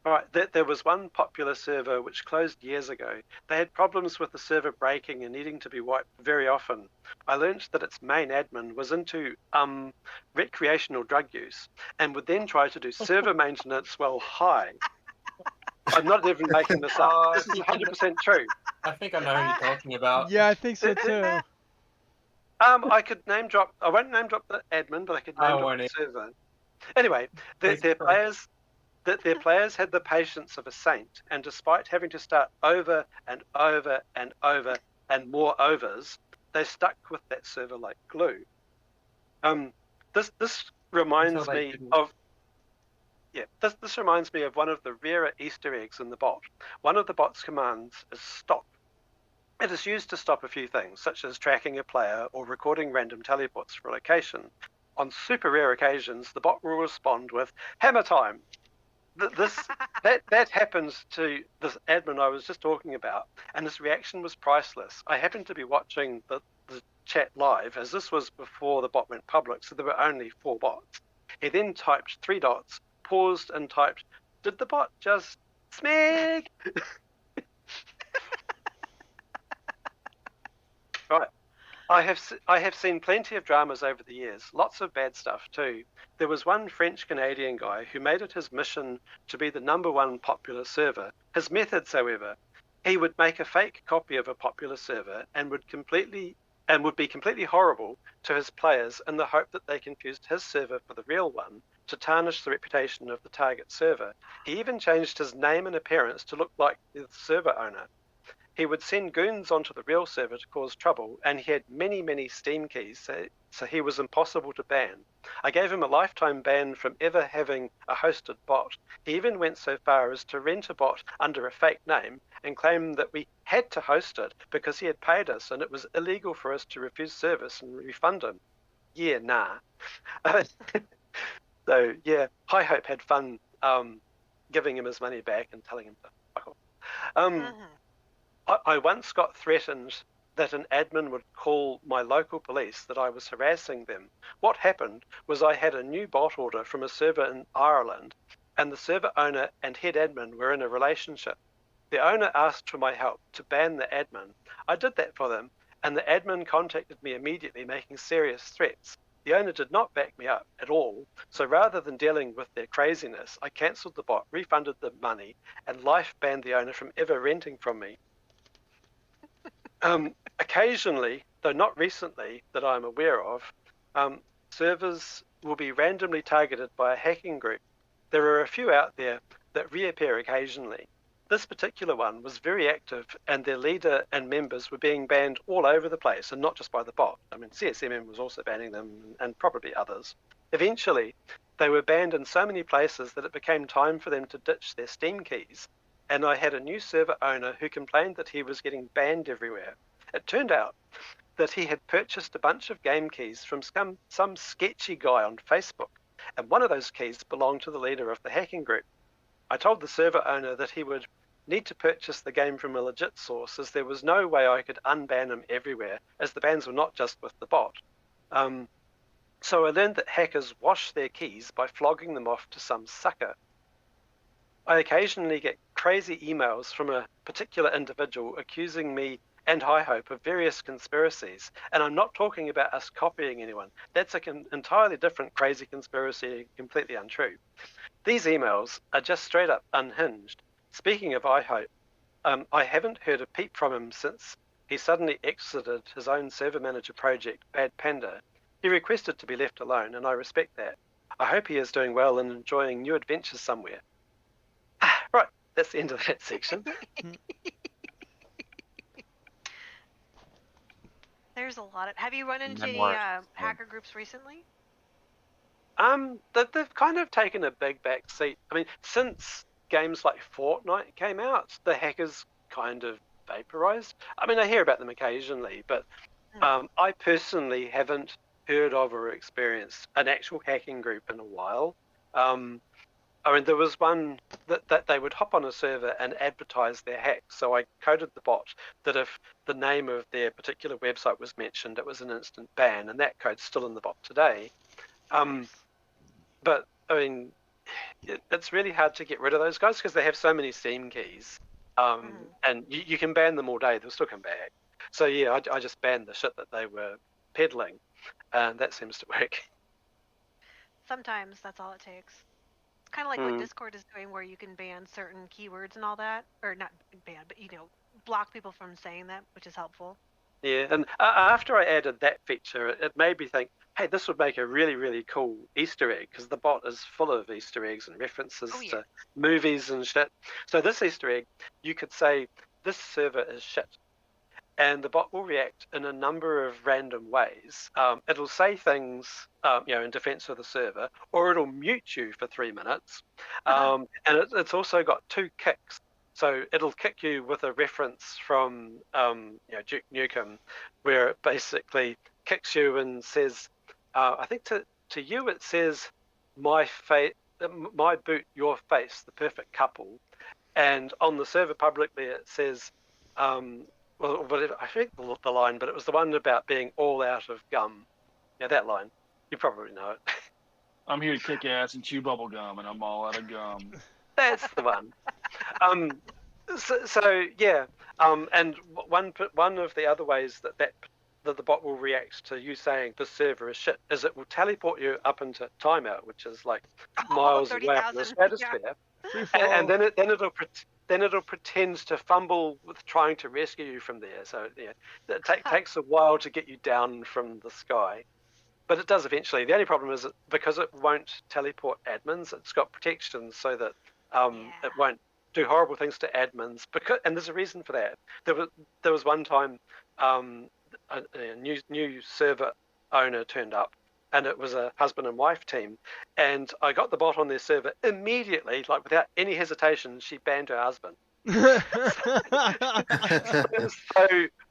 all right, there was one popular server which closed years ago. They had problems with the server breaking and needing to be wiped very often. I learned that its main admin was into recreational drug use and would then try to do server maintenance while high. I'm not even making this up. This is 100% true. I think I know who you're talking about. Yeah, I think so too. I could name drop. I won't name drop the admin, but I could I name drop won't the either. server. Anyway, Please their proceed. players. That their players had the patience of a saint, and despite having to start over and over and over and more overs, they stuck with that server like glue. This reminds Until they me didn't. of this reminds me of one of the rarer Easter eggs in the bot. One of the bot's commands is stop. It is used to stop a few things, such as tracking a player or recording random teleports for a location. On super rare occasions, the bot will respond with hammer time. That happens to this admin I was just talking about, and his reaction was priceless. I happened to be watching the chat live, as this was before the bot went public, so there were only 4 bots. He then typed 3 dots, paused, and typed, "Did the bot just Smeg?" Right. I have seen plenty of dramas over the years, lots of bad stuff too. There was one French-Canadian guy who made it his mission to be the #1 popular server. His methods, however, he would make a fake copy of a popular server and would be completely horrible to his players in the hope that they confused his server for the real one to tarnish the reputation of the target server. He even changed his name and appearance to look like the server owner. He would send goons onto the real server to cause trouble, and he had many, many Steam keys, so he was impossible to ban. I gave him a lifetime ban from ever having a hosted bot. He even went so far as to rent a bot under a fake name and claim that we had to host it because he had paid us and it was illegal for us to refuse service and refund him. Yeah, nah. So, yeah, High Hope had fun giving him his money back and telling him to fuck off. I once got threatened that an admin would call my local police that I was harassing them. What happened was I had a new bot order from a server in Ireland, and the server owner and head admin were in a relationship. The owner asked for my help to ban the admin. I did that for them, and the admin contacted me immediately, making serious threats. The owner did not back me up at all, so rather than dealing with their craziness, I cancelled the bot, refunded the money, and life banned the owner from ever renting from me. Occasionally, though not recently that I'm aware of, servers will be randomly targeted by a hacking group. There are a few out there that reappear occasionally. this particular one was very active, and their leader and members were being banned all over the place, and not just by the bot. I mean, CSMM was also banning them, and probably others. Eventually, they were banned in so many places that it became time for them to ditch their Steam keys. And I had a new server owner who complained that he was getting banned everywhere. It turned out that he had purchased a bunch of game keys from some sketchy guy on Facebook, and one of those keys belonged to the leader of the hacking group. I told the server owner that he would need to purchase the game from a legit source, as there was no way I could unban him everywhere, as the bans were not just with the bot. So I learned that hackers wash their keys by flogging them off to some sucker. I occasionally get crazy emails from a particular individual accusing me and High Hope of various conspiracies, and I'm not talking about us copying anyone. That's an entirely different crazy conspiracy, completely untrue. These emails are just straight up unhinged. Speaking of I Hope, I haven't heard a peep from him since he suddenly exited his own server manager project, Bad Panda. He requested to be left alone, and I respect that. I hope he is doing well and enjoying new adventures somewhere. Right, that's the end of that section. There's a lot of. Have you run into any Memoirs. hacker groups recently? They've kind of taken a big back seat. I mean, since games like Fortnite came out, the hackers kind of vaporized. I mean, I hear about them occasionally, but I personally haven't heard of or experienced an actual hacking group in a while. I mean, there was one that they would hop on a server and advertise their hack. So I coded the bot that if the name of their particular website was mentioned, it was an instant ban, and that code's still in the bot today. But I mean, it's really hard to get rid of those guys because they have so many Steam keys, and you can ban them all day; they'll still come back. So yeah, I just banned the shit that they were peddling, and that seems to work. Sometimes that's all it takes. It's kind of like what Discord is doing, where you can ban certain keywords and all that, or not ban, but block people from saying that, which is helpful. Yeah, and after I added that feature, it made me think, hey, this would make a really, really cool Easter egg, because the bot is full of Easter eggs and references to movies and shit. So this Easter egg, you could say, this server is shit. And the bot will react in a number of random ways. It'll say things, in defense of the server, or it'll mute you for 3 minutes. And it's also got 2 kicks. So it'll kick you with a reference from Duke Nukem, where it basically kicks you and says, I think to you it says, my boot, your face, the perfect couple. And on the server publicly it says, whatever, I think the line, but it was the one about being all out of gum. Yeah, that line. You probably know it. I'm here to kick ass and chew bubble gum, and I'm all out of gum. That's the one. So yeah, and one of the other ways that the bot will react to you saying the server is shit is it will teleport you up into timeout, which is like miles away up in the stratosphere, and then it'll pretend to fumble with trying to rescue you from there. So yeah, it takes a while to get you down from the sky. But it does eventually. The only problem is that because it won't teleport admins, it's got protections so that it won't do horrible things to admins. And there's a reason for that. There was one time a new server owner turned up, and it was a husband and wife team. And I got the bot on their server immediately, like without any hesitation. She banned her husband. So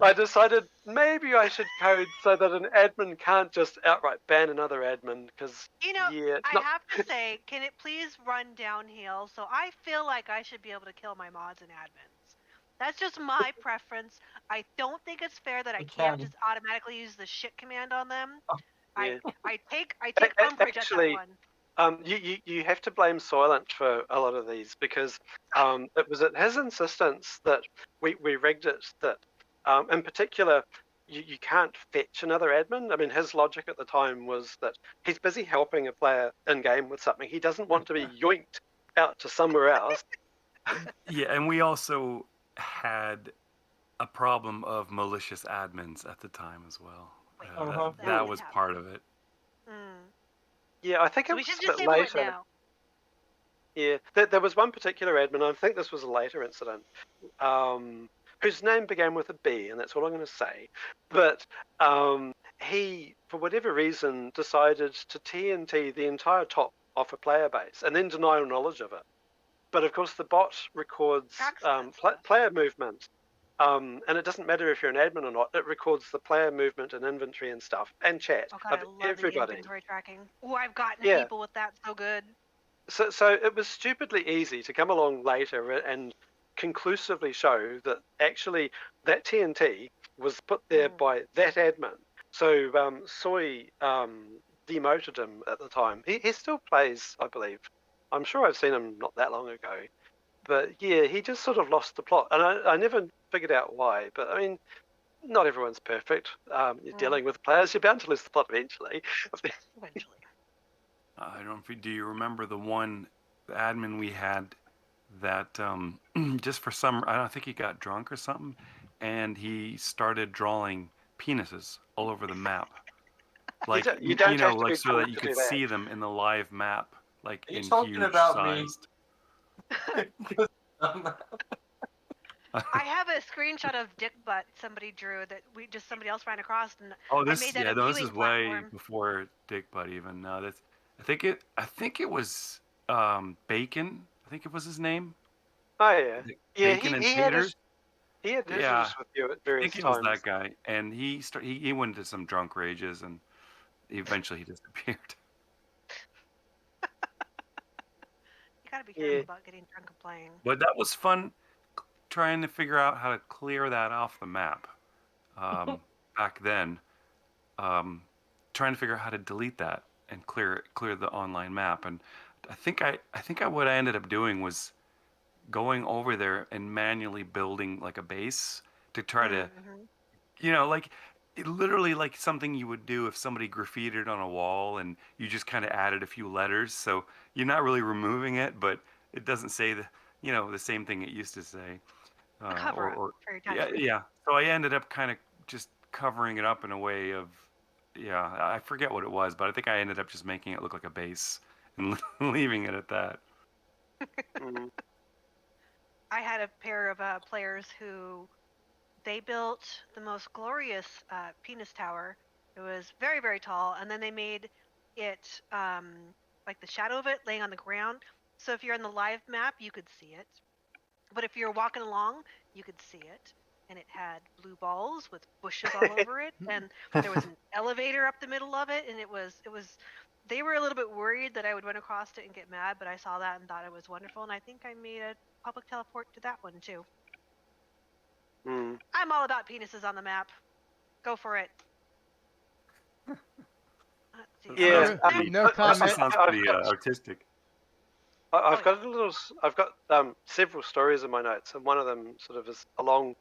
I decided maybe I should code so that an admin can't just outright ban another admin, because I have to say, can it please run downhill? So I feel like I should be able to kill my mods and admins. That's just my preference. I don't think it's fair that I can't just automatically use the shit command on them. I take umbrage at that one. You have to blame Soylent for a lot of these, because it was at his insistence that we rigged it that, in particular, you can't fetch another admin. I mean, his logic at the time was that he's busy helping a player in-game with something. He doesn't want to be yoinked out to somewhere else. Yeah, and we also had a problem of malicious admins at the time as well. That was part of it. Yeah, I think it we was should a bit disable it later. now. Yeah, there was one particular admin, I think this was a later incident, whose name began with a B, and that's all I'm going to say. But he, for whatever reason, decided to TNT the entire top off a player base and then deny all knowledge of it. But of course, the bot records Tracks that stuff. player movement. And it doesn't matter if you're an admin or not, it records the player movement and inventory and stuff and chat Oh god, of I love everybody. the inventory tracking. Oh, I've gotten Yeah. people with that so good. So it was stupidly easy to come along later and conclusively show that actually that TNT was put there by that admin. So Soy demoted him at the time. He still plays, I believe. I'm sure I've seen him not that long ago. But yeah, he just sort of lost the plot. And I never figured out why. But I mean, not everyone's perfect. You're dealing with players. You're bound to lose the plot eventually. Eventually. I don't know if you, do you remember the one admin we had that just for some, I don't think he got drunk or something, and he started drawing penises all over the map. Like you don't have to like be so drunk that you to could do that. see them in the live map, like Are you in talking huge about me? sized. I have a screenshot of dick butt somebody drew that somebody else ran across, and Oh, I this made that yeah, a no, this viewing is way platform. before Dick Butt even. No, that's I think it was Bacon. I think it was his name. Oh yeah, yeah. Bacon and He had Taters. he had Yeah, issues with you at I various think it was times. that guy, and he went into some drunk rages, and eventually he disappeared. You gotta be careful Yeah. about getting drunk and playing. But that was fun, trying to figure out how to clear that off the map. Back then, trying to figure out how to delete that and clear the online map, and I think what I ended up doing was going over there and manually building like a base to try to, like literally like something you would do if somebody graffitied on a wall and you just kind of added a few letters. So you're not really removing it, but it doesn't say the same thing it used to say. Cover up for your Yeah, time. yeah. So I ended up kind of just covering it up in a way of, yeah, I forget what it was, but I think I ended up just making it look like a base and leaving it at that. Mm. I had a pair of players who they built the most glorious penis tower. It was very, very tall, and then they made it like the shadow of it laying on the ground. So if you're on the live map, you could see it. But if you're walking along, you could see it. And it had blue balls with bushes all over it, and there was an elevator up the middle of it, and it was. They were a little bit worried that I would run across it and get mad, but I saw that and thought it was wonderful, and I think I made a public teleport to that one too. Mm. I'm all about penises on the map. Go for it. Let's see. Yeah, No That comment. sounds pretty artistic. I've got several stories in my notes, and one of them sort of is along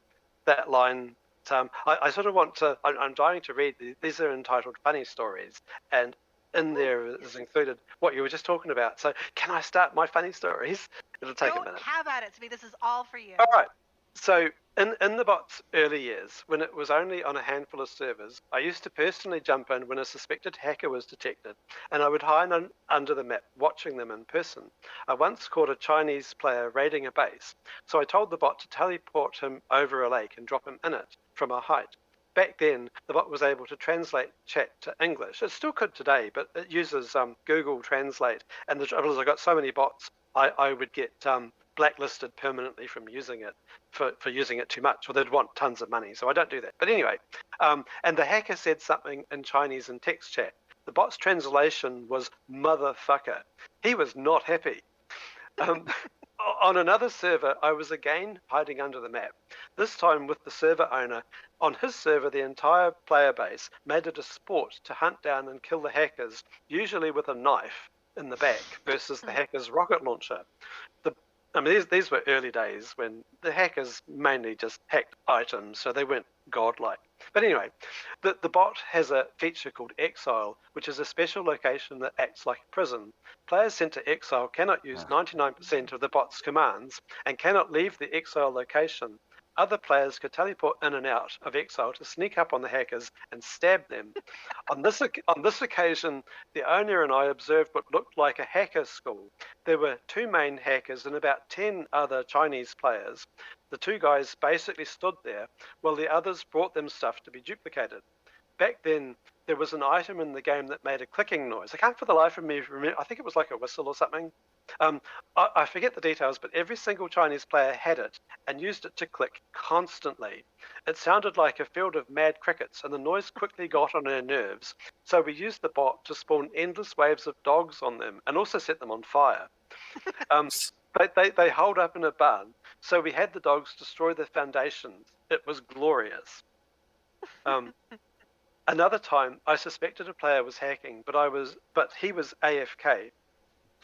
that line. I sort of want to. I'm dying to read. These are entitled "Funny Stories," and in there is included what you were just talking about. So, can I start my funny stories? It'll take a minute. Have at it, Smee. This is all for you. All right. So in the bot's early years, when it was only on a handful of servers, I used to personally jump in when a suspected hacker was detected, and I would hide under the map, watching them in person. I once caught a Chinese player raiding a base, so I told the bot to teleport him over a lake and drop him in it from a height. Back then, the bot was able to translate chat to English. It still could today, but it uses Google Translate. And the trouble is, I got so many bots, I would get blacklisted permanently from using it for using it too much, or they'd want tons of money. So I don't do that. But anyway, and the hacker said something in Chinese in text chat. The bot's translation was "motherfucker." He was not happy. On another server, I was again hiding under the map, this time with the server owner. On his server, the entire player base made it a sport to hunt down and kill the hackers, usually with a knife in the back versus the hacker's rocket launcher. These were early days when the hackers mainly just hacked items, so they weren't godlike. But anyway, the bot has a feature called Exile, which is a special location that acts like a prison. Players sent to Exile cannot use 99% of the bot's commands and cannot leave the Exile location other players could teleport in and out of exile to sneak up on the hackers and stab them. On this occasion, the owner and I observed what looked like a hacker school. There were 2 main hackers and about 10 other Chinese players. The 2 guys basically stood there while the others brought them stuff to be duplicated. Back then, there was an item in the game that made a clicking noise. I can't for the life of me remember. I think it was like a whistle or something. I forget the details, but every single Chinese player had it and used it to click constantly. It sounded like a field of mad crickets, and the noise quickly got on our nerves. So we used the bot to spawn endless waves of dogs on them and also set them on fire. They holed up in a barn, so we had the dogs destroy the foundations. It was glorious. Another time, I suspected a player was hacking, but he was AFK,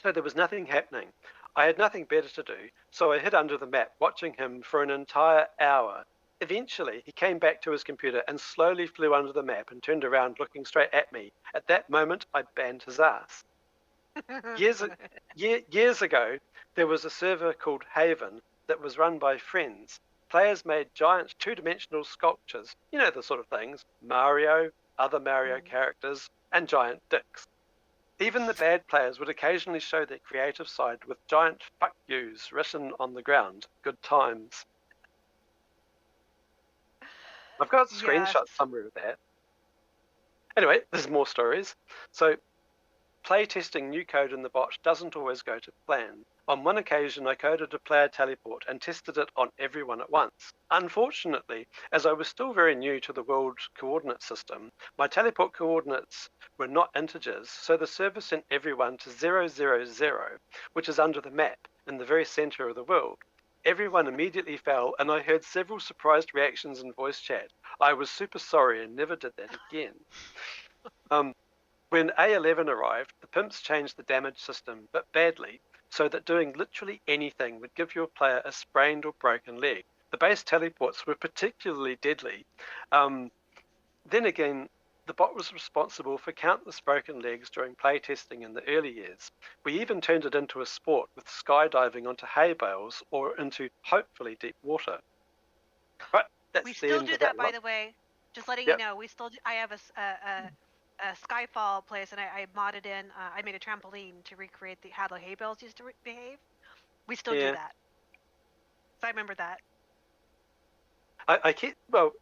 so there was nothing happening. I had nothing better to do, so I hid under the map, watching him for an entire hour. Eventually, he came back to his computer and slowly flew under the map and turned around looking straight at me. At that moment, I banned his ass. Years ago, there was a server called Haven that was run by friends. Players made giant 2-dimensional sculptures, you know the sort of things, Mario, other Mario characters, and giant dicks. Even the bad players would occasionally show their creative side with giant fuck yous written on the ground. Good times. I've got a screenshot somewhere of that. Anyway, there's more stories. So, playtesting new code in the bot doesn't always go to plan. On one occasion, I coded a player teleport and tested it on everyone at once. Unfortunately, as I was still very new to the world coordinate system, my teleport coordinates were not integers, so the server sent everyone to 000, which is under the map, in the very center of the world. Everyone immediately fell, and I heard several surprised reactions in voice chat. I was super sorry and never did that again. When A11 arrived, the Pimps changed the damage system, but badly, so that doing literally anything would give your player a sprained or broken leg. The base teleports were particularly deadly. Then again, the bot was responsible for countless broken legs during playtesting in the early years. We even turned it into a sport with skydiving onto hay bales or into hopefully deep water. Right, that's We the still end do of that, by one. the way. Just letting Yep. you know, we still do, I have a Skyfall place, and I modded in. I made a trampoline to recreate how the hay bales used to behave. We still do Yeah. that. So I remember that. I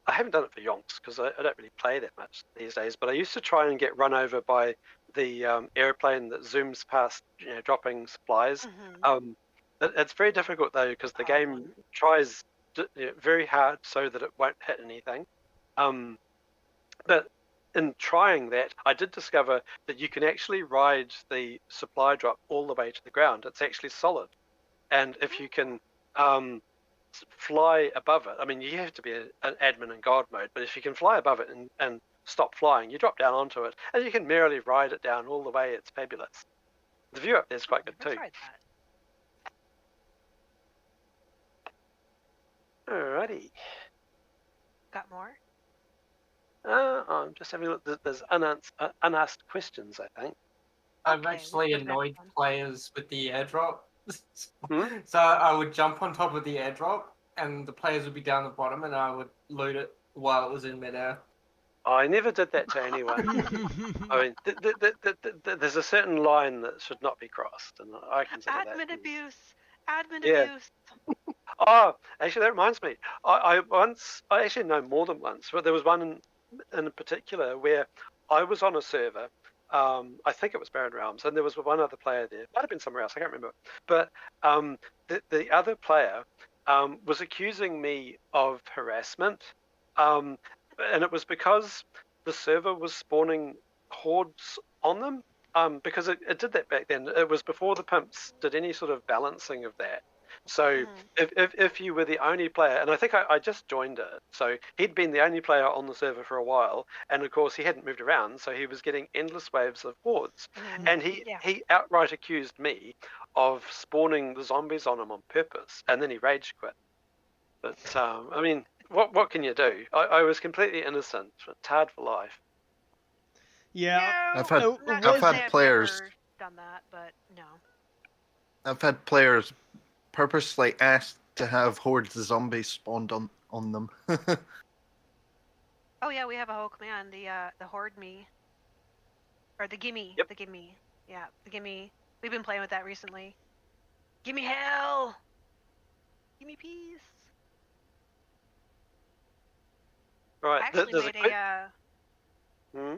haven't done it for yonks because I don't really play that much these days, but I used to try and get run over by the airplane that zooms past, dropping supplies. It's very difficult though because the game tries very hard so that it won't hit anything. But in trying that, I did discover that you can actually ride the supply drop all the way to the ground. It's actually solid, and if you can fly above it, I mean, you have to be an admin in God mode, but if you can fly above it and stop flying, you drop down onto it, and you can merrily ride it down all the way. It's fabulous. The view up there is quite good too. Tried that. Alrighty. Got more? I'm just having a look. There's unasked questions, I think. I've Okay, actually what's the next annoyed one? players with the airdrop. Hmm? So I would jump on top of the airdrop, and the players would be down the bottom, and I would loot it while it was in midair. I never did that to anyone. I mean, there's a certain line that should not be crossed, and I consider that. Admin abuse. Admin Yeah. abuse. Oh, actually, that reminds me. I actually know more than once, but there was one in particular where I was on a server. I think it was Barren Realms, and there was one other player there. Might have been somewhere else. I can't remember. But the other player was accusing me of harassment, and it was because the server was spawning hordes on them. Because it did that back then. It was before the Pimps did any sort of balancing of that. So if you were the only player, and I think I just joined it, so he'd been the only player on the server for a while, and of course he hadn't moved around, so he was getting endless waves of hordes, and he outright accused me of spawning the zombies on him on purpose, and then he rage quit. But I mean, what can you do? I was completely innocent. It's hard for life. Yeah. I've had- Not I've to had say I've players- never done that, but no. I've had players purposely ask to have hordes of zombies spawned on them. Oh yeah, we have a whole command. The horde me, or the gimme. Yep. The gimme. Yeah, the gimme. We've been playing with that recently. Gimme hell. Gimme peace. Right. I actually There's made quick. a. Hmm?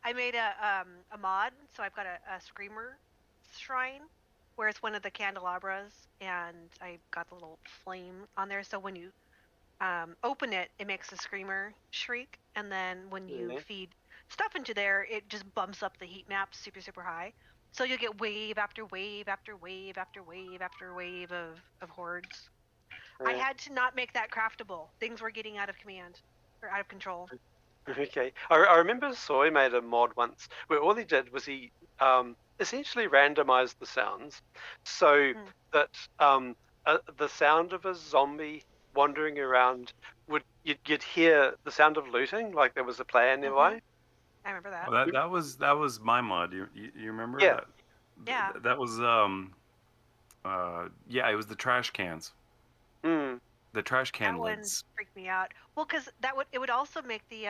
I made a mod, so I've got a screamer shrine, where it's one of the candelabras, and I got the little flame on there. So when you open it, it makes a screamer shriek, and then when you Yeah. feed stuff into there, it just bumps up the heat map super super high. So you'll get wave after wave after wave after wave after wave of hordes. I Yeah. had to not make that craftable. Things were getting out of command or out of control. Okay. I remember Soy made a mod once where all he did was he essentially randomized the sounds so Mm. that the sound of a zombie wandering around you'd hear the sound of looting, like there was a player nearby. I remember that. Well, that was my mod. You remember Yeah. that? Yeah. That was yeah, it was the trash cans. Mm. The trash can That one lids. freaked me out. Well, because it would also make the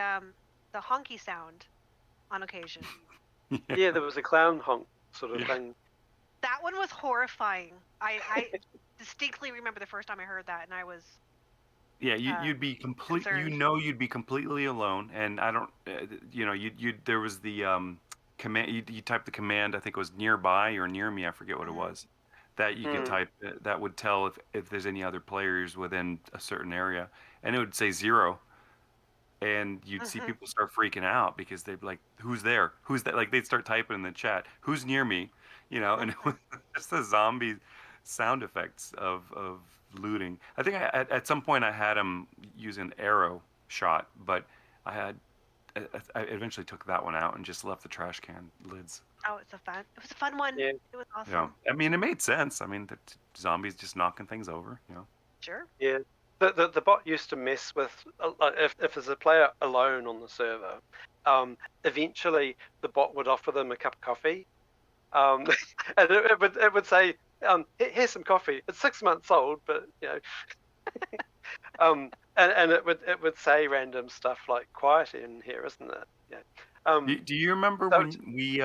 honky sound on occasion. Yeah, there was a clown honk sort of Yeah. thing. That one was horrifying. I distinctly remember the first time I heard that, and I was Yeah, you'd be complete. You concerned. know, you'd be completely alone, and I don't. You know, you there was the command. You type the command. I think it was nearby or near me. I forget what it Mhm. was. That you could Mm. type. That would tell if there's any other players within a certain area, and it would say 0. And you'd see Mhm. people start freaking out because they'd be like, "Who's there? Who's that?" Like they'd start typing in the chat, "Who's near me?" You know, and it was just the zombie sound effects of looting. I think at some point I had him use an arrow shot, but I had I eventually took that one out and just left the trash can lids. Oh, it was a fun one. Yeah. It was You know, awesome. I mean, it made sense. I mean, the zombies just knocking things over. You know. Sure. Yeah. The bot used to mess with like if there's a player alone on the server, eventually the bot would offer them a cup of coffee, and it would say, Here's some coffee. It's 6 months old, but you know, and it would say random stuff like quiet in here, isn't it? Yeah. Do you remember So when we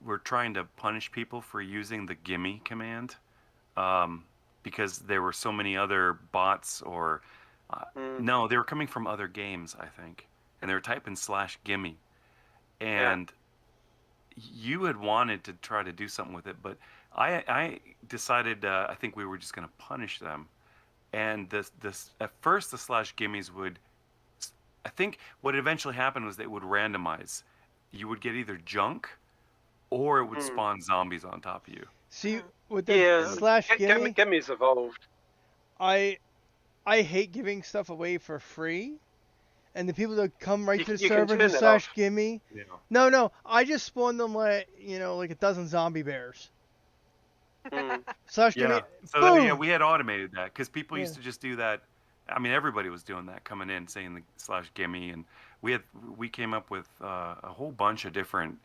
were trying to punish people for using the gimme command? Because there were so many other bots or mm, no, they were coming from other games, I think, and they were typing /gimme, yeah. and you had wanted to try to do something with it, but I decided I think we were just going to punish them, and this at first the /gimmes would I think what eventually happened was they would randomize. You would get either junk or it would Mm. spawn zombies on top of you. See, Mhm. with the Yeah. /gimme, Gimmy's evolved. I hate giving stuff away for free, and the people that come right to the You can server and turn just that off. /gimme. Yeah. No, I just spawned them like like a dozen zombie bears. Mm. /gimme, Yeah. So boom. yeah, we had automated that because people used Yeah. to just do that. I mean, everybody was doing that coming in, saying the /gimme, and we came up with a whole bunch of different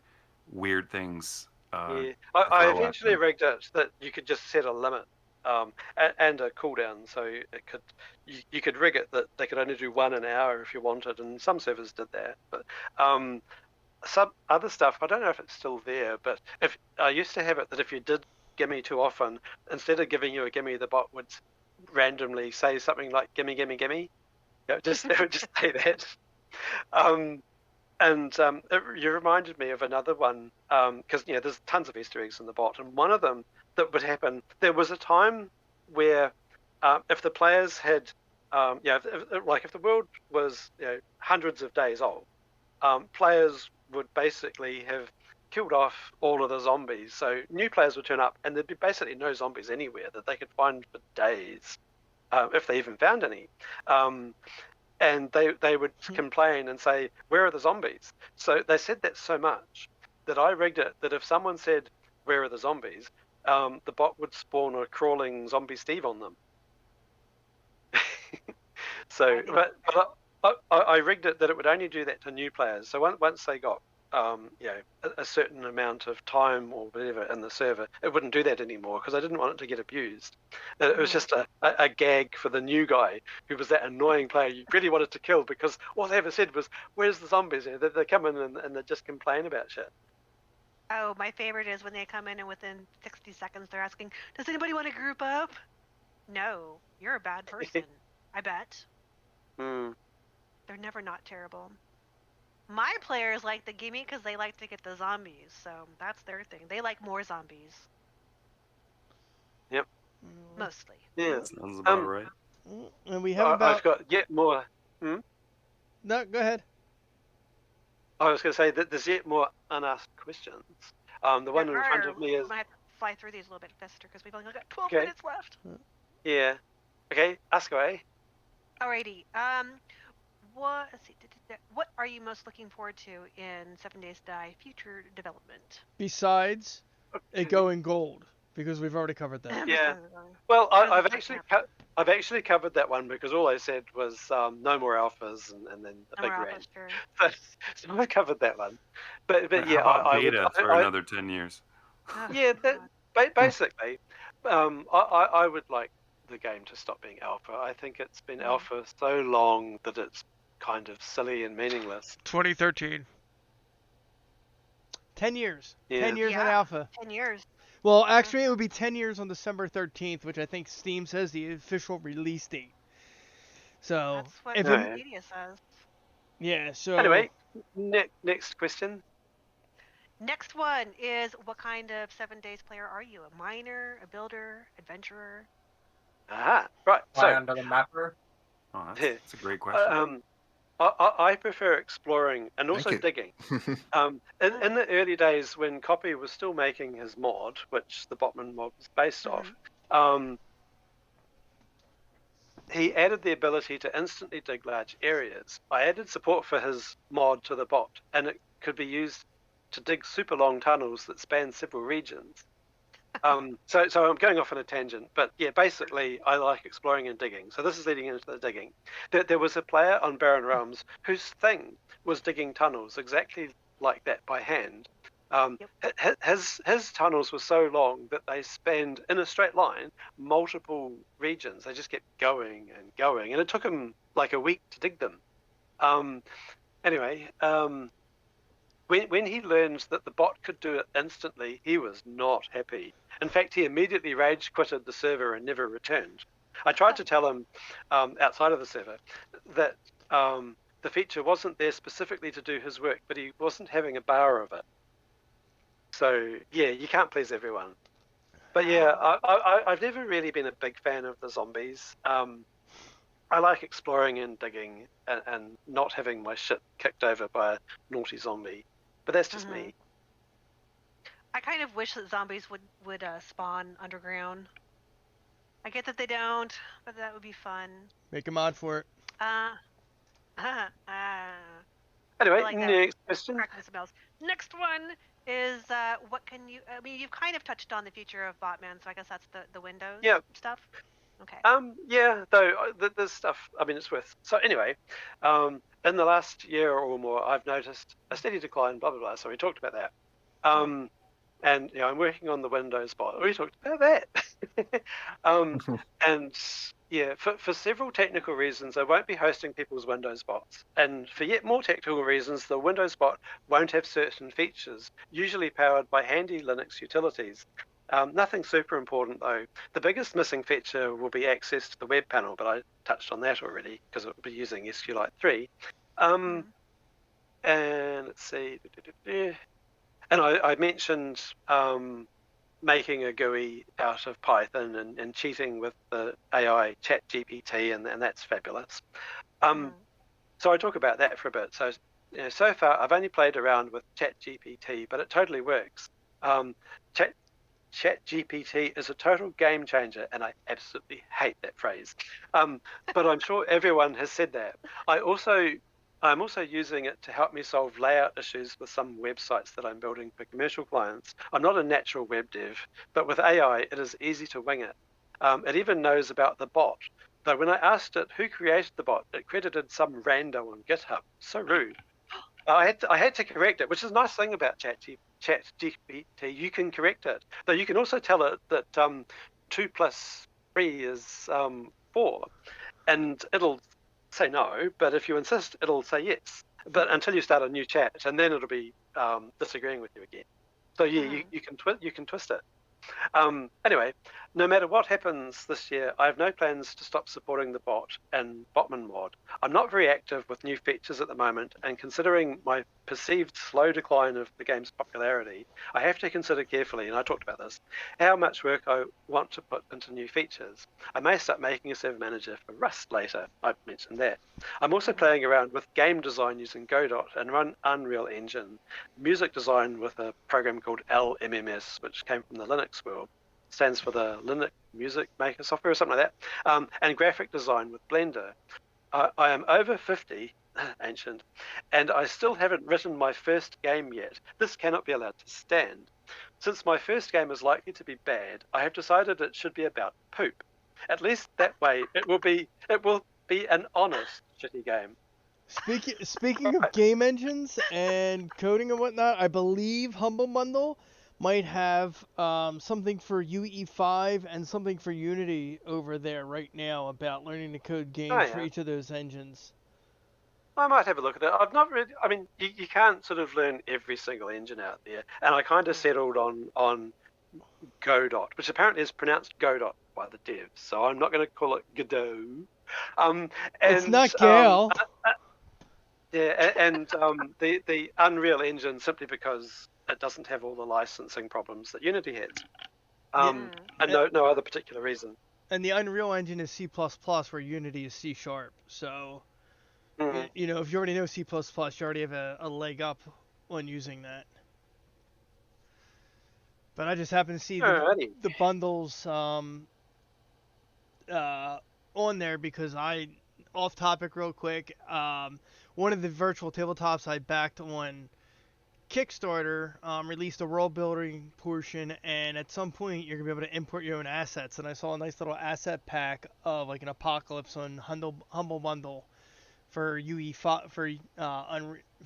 weird things. Yeah. To I throw at eventually them. rigged it that you could just set a limit, and a cooldown, so it could you could rig it that they could only do 1 an hour if you wanted, and some servers did that. But some other stuff, I don't know if it's still there, but if I used to have it that if you did gimme too often, instead of giving you a gimme, the bot would randomly say something like gimme, gimme, gimme. It would just say that. Um, you reminded me of another one because there's tons of Easter eggs in the bot, and one of them that would happen. There was a time where if the players had, if the world was hundreds of days old, players would basically have killed off all of the zombies. So new players would turn up, and there'd be basically no zombies anywhere that they could find for days, if they even found any. And they would complain and say, "Where are the zombies?" So they said that so much that I rigged it that if someone said, "Where are the zombies?" The bot would spawn a crawling zombie Steve on them. So, I didn't. but I rigged it that it would only do that to new players. So once they got a certain amount of time or whatever in the server, it wouldn't do that anymore because I didn't want it to get abused. It was just a gag for the new guy who was that annoying player you really wanted to kill because all they ever said was, "Where's the zombies?" They come in and they just complain about shit. Oh, my favorite is when they come in and within 60 seconds they're asking, "Does anybody want to group up?" No, you're a bad person. I bet. Mm. They're never not terrible. My players like the gimme because they like to get the zombies, so that's their thing. They like more zombies. Yep. Mostly. Yeah. Sounds about right. And we have about. I've got yet more. No, go ahead. I was going to say that there's yet more unasked questions. The one in front of me is. I'm gonna have to fly through these a little bit faster because we've only got 12 Okay. minutes left. Yeah. Okay, ask away. Alrighty. What? Let's see. What are you most looking forward to in 7 Days to Die future development? Besides it going gold, because we've already covered that. Yeah. Well, I've actually covered that one because all I said was no more alphas and then a big rant. So I covered that one. But yeah, How about I beta would, for another 10 years. Yeah, basically, I would like the game to stop being alpha. I think it's been alpha so long that it's kind of silly and meaningless. 2013. 10 years. Yeah. 10 years on alpha. 10 years. Well, actually, it would be 10 years on December 13th, which I think Steam says the official release date. So, That's what if Wikipedia says. Yeah, so... Anyway, next question. Next one is, what kind of 7 Days player are you? A miner, a builder, adventurer? Right. Fly under the mapper. Oh, that's a great question. I prefer exploring and also digging. In the early days when Copy was still making his mod, which the Botman mod was based off, he added the ability to instantly dig large areas. I added support for his mod to the bot, and it could be used to dig super long tunnels that span several regions. So I'm going off on a tangent, but yeah, basically I like exploring and digging. So this is leading into the digging. There was a player on Barren Realms whose thing was digging tunnels exactly like that by hand. His tunnels were so long that they spanned in a straight line multiple regions. They just kept going and going, and it took him like a week to dig them. Anyway, when he learned that the bot could do it instantly, he was not happy. In fact, he immediately rage quitted the server and never returned. I tried to tell him outside of the server that the feature wasn't there specifically to do his work, but he wasn't having a bar of it. So yeah, you can't please everyone. But yeah, I've never really been a big fan of the zombies. I like exploring and digging and not having my shit kicked over by a naughty zombie. But that's just me. I kind of wish that zombies would spawn underground. I get that they don't, but that would be fun. Make a mod for it. Anyway, like next question. Next one is, what can you... I mean, you've kind of touched on the future of Botman, so I guess that's the Windows stuff. Okay. Yeah, though there's stuff. I mean, it's worth. So anyway, in the last year or more, I've noticed a steady decline. Blah blah blah. So we talked about that. And I'm working on the Windows bot. We talked about that. And yeah, for several technical reasons, I won't be hosting people's Windows bots. And for yet more technical reasons, the Windows bot won't have certain features, usually powered by handy Linux utilities. Nothing super important though. The biggest missing feature will be access to the web panel, but I touched on that already because it will be using SQLite 3. And let's see. And I mentioned making a GUI out of Python and cheating with the AI ChatGPT, and that's fabulous. So I talk about that for a bit. So so far I've only played around with ChatGPT, but it totally works. ChatGPT is a total game changer, and I absolutely hate that phrase. But I'm sure everyone has said that. I'm also using it to help me solve layout issues with some websites that I'm building for commercial clients. I'm not a natural web dev, but with AI, it is easy to wing it. It even knows about the bot. Though when I asked it who created the bot, it credited some rando on GitHub. So rude. I had to correct it, which is a nice thing about ChatGPT. You can correct it, though. You can also tell it that 2 + 3 is 4, and it'll say no. But if you insist, it'll say yes. But until you start a new chat, and then it'll be disagreeing with you again. So yeah, you can twist it. Anyway, no matter what happens this year, I have no plans to stop supporting the bot and Botman mod. I'm not very active with new features at the moment, and considering my perceived slow decline of the game's popularity, I have to consider carefully, and I talked about this, how much work I want to put into new features. I may start making a server manager for Rust later. I've mentioned that. I'm also playing around with game design using Godot and run Unreal Engine, music design with a program called LMMS, which came from the Linux world, stands for the Linux Music Maker Software or something like that, and graphic design with Blender. I am over 50, ancient, and I still haven't written my first game yet. This cannot be allowed to stand. Since my first game is likely to be bad, I have decided it should be about poop. At least that way it will be an honest shitty game. Speaking of game engines and coding and whatnot, I believe Humble Bundle might have something for UE5 and something for Unity over there right now about learning to code games for yeah. each of those engines. I might have a look at it. I've not really. I mean, you can't sort of learn every single engine out there, and I kind of settled on Godot, which apparently is pronounced Godot by the devs. So I'm not going to call it Godot. It's not Gale. Yeah, and the Unreal Engine simply because it doesn't have all the licensing problems that Unity has, and no other particular reason. And the Unreal Engine is C++, where Unity is C#. So, you know, if you already know C++, you already have a leg up on using that. But I just happen to see the bundles on there because off topic real quick, one of the virtual tabletops I backed on Kickstarter released a world building portion, and at some point you're gonna be able to import your own assets. And I saw a nice little asset pack of like an apocalypse on Humble Bundle for UE for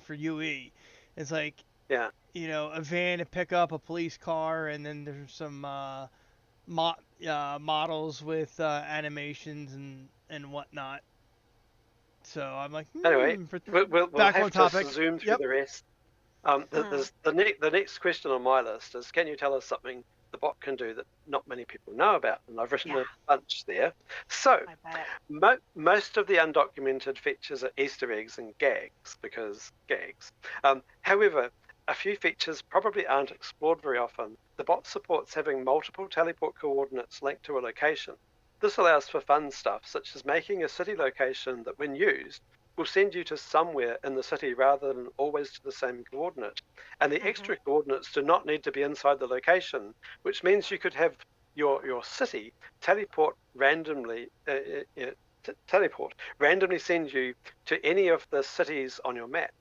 UE. It's like, you know, a van to pick up, a police car, and then there's some models with animations and whatnot. So I'm like, anyway, we'll back have on topic. To zoom through the rest. The next question on my list is, can you tell us something the bot can do that not many people know about? And I've written a bunch there. So most of the undocumented features are Easter eggs and gags, because gags. However, a few features probably aren't explored very often. The bot supports having multiple teleport coordinates linked to a location. This allows for fun stuff, such as making a city location that, when used, will send you to somewhere in the city rather than always to the same coordinate. And the extra coordinates do not need to be inside the location, which means you could have your city teleport randomly send you to any of the cities on your map.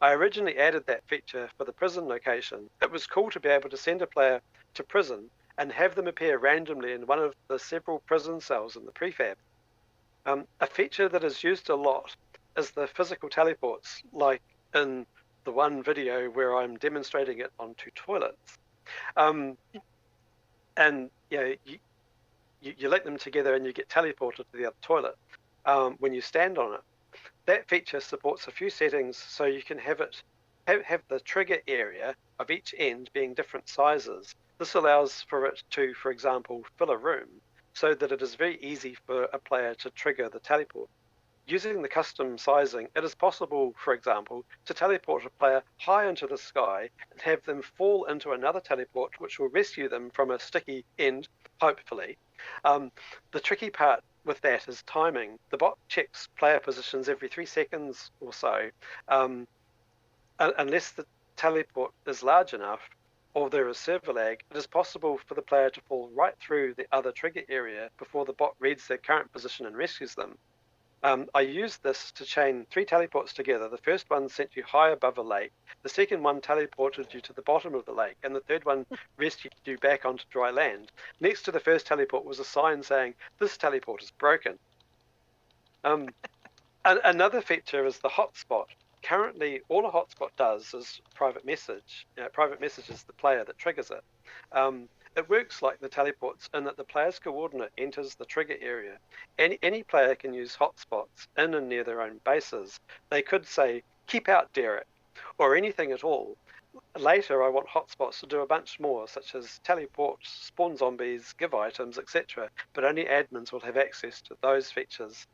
I originally added that feature for the prison location. It was cool to be able to send a player to prison and have them appear randomly in one of the several prison cells in the prefab. A feature that is used a lot is the physical teleports, like in the one video where I'm demonstrating it on 2 toilets. And you link them together and you get teleported to the other toilet when you stand on it. That feature supports a few settings, so you can have the trigger area of each end being different sizes. This allows for it to, for example, fill a room, so that it is very easy for a player to trigger the teleport. Using the custom sizing, it is possible, for example, to teleport a player high into the sky and have them fall into another teleport, which will rescue them from a sticky end, hopefully. The tricky part with that is timing. The bot checks player positions every 3 seconds or so. Unless the teleport is large enough or there is server lag, it is possible for the player to fall right through the other trigger area before the bot reads their current position and rescues them. I used this to chain 3 teleports together. The first one sent you high above a lake, the second one teleported you to the bottom of the lake, and the third one rescued you back onto dry land. Next to the first teleport was a sign saying, "This teleport is broken." Another feature is the hotspot. currently, all a hotspot does is private message. Private message is the player that triggers it. It works like the teleports in that the player's coordinate enters the trigger area. Any player can use hotspots in and near their own bases. They could say, keep out Derek, or anything at all. Later, I want hotspots to do a bunch more, such as teleport, spawn zombies, give items, etc. But only admins will have access to those features.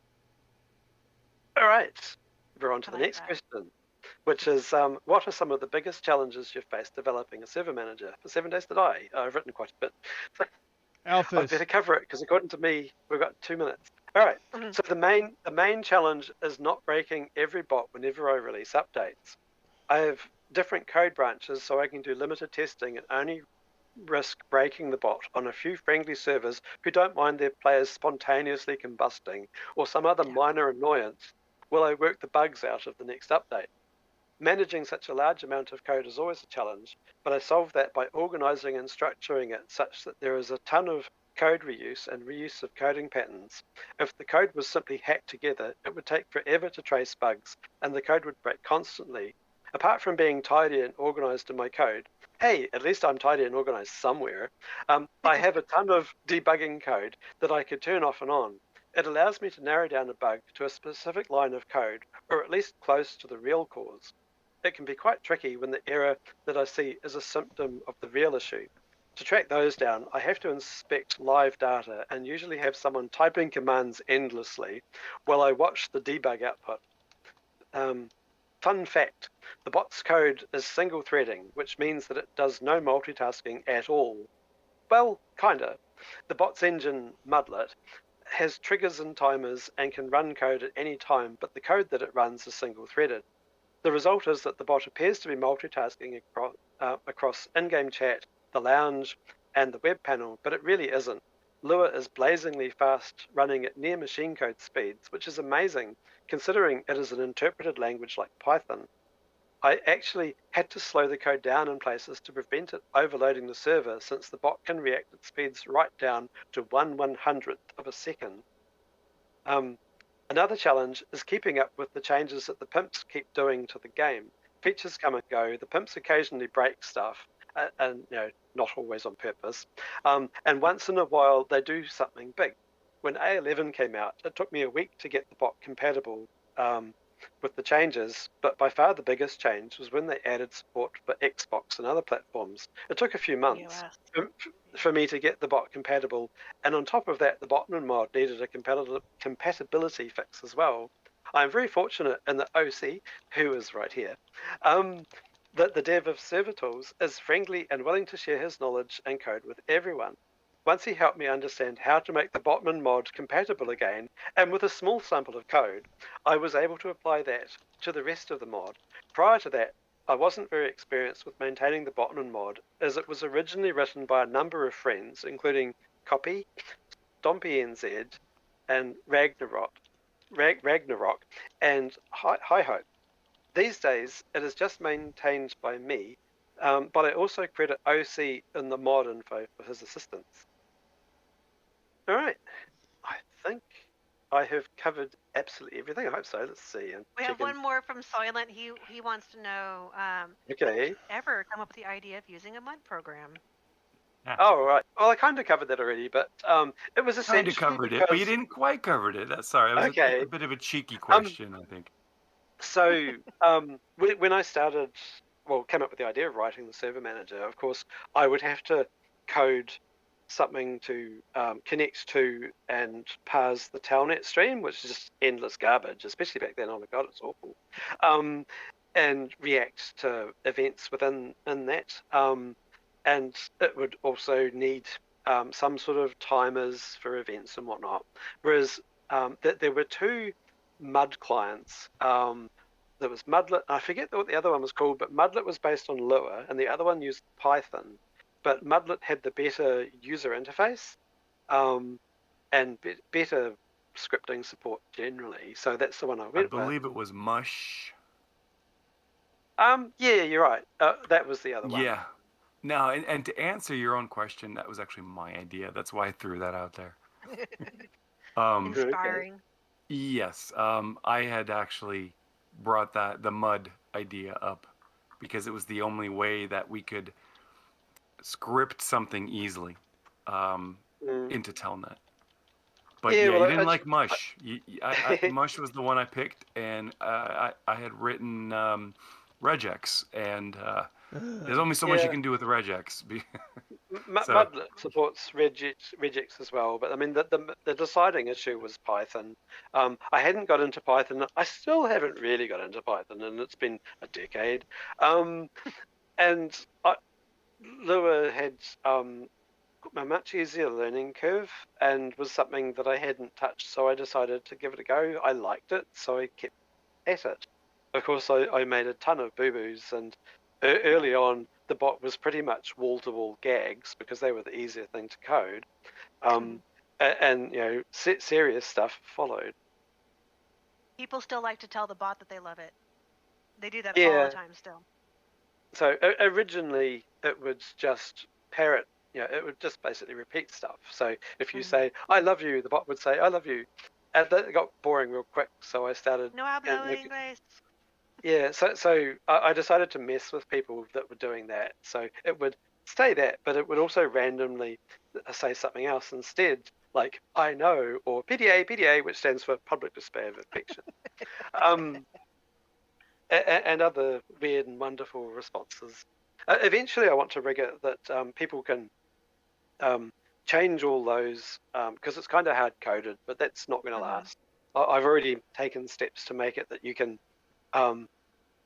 All right, we're on to I the like next that. question, which is what are some of the biggest challenges you've faced developing a server manager for 7 Days to Die? I've written quite a bit. I Alphys. better cover it because according to me, we've got 2 minutes. All right. Mhm. So the main challenge is not breaking every bot whenever I release updates. I have different code branches so I can do limited testing and only risk breaking the bot on a few friendly servers who don't mind their players spontaneously combusting or some other minor annoyance while I work the bugs out of the next update. Managing such a large amount of code is always a challenge, but I solve that by organizing and structuring it such that there is a ton of code reuse and reuse of coding patterns. If the code was simply hacked together, it would take forever to trace bugs, and the code would break constantly. Apart from being tidy and organized in my code, hey, at least I'm tidy and organized somewhere, I have a ton of debugging code that I could turn off and on. It allows me to narrow down a bug to a specific line of code, or at least close to the real cause. It can be quite tricky when the error that I see is a symptom of the real issue. To track those down, I have to inspect live data and usually have someone typing commands endlessly while I watch the debug output. Fun fact, the bot's code is single threading, which means that it does no multitasking at all. Well, kinda. The bot's engine, Mudlet, has triggers and timers and can run code at any time, but the code that it runs is single threaded. The result is that the bot appears to be multitasking across in-game chat, the lounge, and the web panel, but it really isn't. Lua is blazingly fast, running at near machine code speeds, which is amazing, considering it is an interpreted language like Python. I actually had to slow the code down in places to prevent it overloading the server, since the bot can react at speeds right down to 1/100th of a second. Another challenge is keeping up with the changes that the pimps keep doing to the game. Features come and go. The pimps occasionally break stuff, and not always on purpose. And once in a while, they do something big. When A11 came out, it took me a week to get the bot compatible with the changes, but by far the biggest change was when they added support for Xbox and other platforms. It took a few months for me to get the bot compatible, and on top of that, the Botman mod needed a compatibility fix as well. I'm very fortunate in that OC, who is right here, that the dev of server tools is friendly and willing to share his knowledge and code with everyone. Once he helped me understand how to make the Botman mod compatible again, and with a small sample of code, I was able to apply that to the rest of the mod. Prior to that, I wasn't very experienced with maintaining the Botman mod, as it was originally written by a number of friends, including Copy, Stompy NZ, and Ragnarok, and High Hope. These days, it is just maintained by me, but I also credit OC in the mod info for his assistance. All right, I think I have covered absolutely everything. I hope so. Let's see. And We have one more from Soylent. He wants to know, Okay. did you ever come up with the idea of using a mud program? Oh, right. Well, I kind of covered that already, but it was Kind essentially of covered it, but you didn't quite cover it. That's sorry. It was Okay. a bit of a cheeky question, I think. So when I started, came up with the idea of writing the server manager, of course, I would have to code something to connect to and parse the telnet stream, which is just endless garbage, especially back then. Oh my god, it's awful. And react to events within that. And it would also need some sort of timers for events and whatnot. Whereas there were two Mud clients. There was Mudlet. I forget what the other one was called, but Mudlet was based on Lua, and the other one used Python. But Mudlet had the better user interface and better scripting support generally. So that's the one I I went with. believe it was Mush. Yeah, you're right. That was the other one. Yeah. No, and to answer your own question, that was actually my idea. That's why I threw that out there. Inspiring. Yes. I had actually brought the mud idea up, because it was the only way that we could script something easily into Telnet. But Yeah, yeah, well, you didn't like Mush. Mush was the one I picked, and I had written regex, and there's only so much you Yeah. can do with the regex. So Mudlet supports regex as well, but I mean the deciding issue was Python. I hadn't got into Python. I still haven't really got into Python, and it's been a decade. And Lua had a much easier learning curve and was something that I hadn't touched, so I decided to give it a go. I liked it, so I kept at it. Of course, I made a ton of boo-boos, and early on, the bot was pretty much wall-to-wall gags because they were the easier thing to code. And you know, serious stuff followed. People still like to tell the bot that they love it. They do that all Yeah. the time still. So originally, it would just parrot. You know, it would just basically repeat stuff. So if you say "I love you," the bot would say "I love you," and that got boring real quick. So I started. No hablo inglés. Yeah, so I decided to mess with people that were doing that. So it would say that, but it would also randomly say something else instead, like "I know" or PDA, which stands for public display of affection, and other weird and wonderful responses. Eventually, I want to rig it that people can change all those because it's kind of hard coded, but that's not going to last. I've already taken steps to make it that you can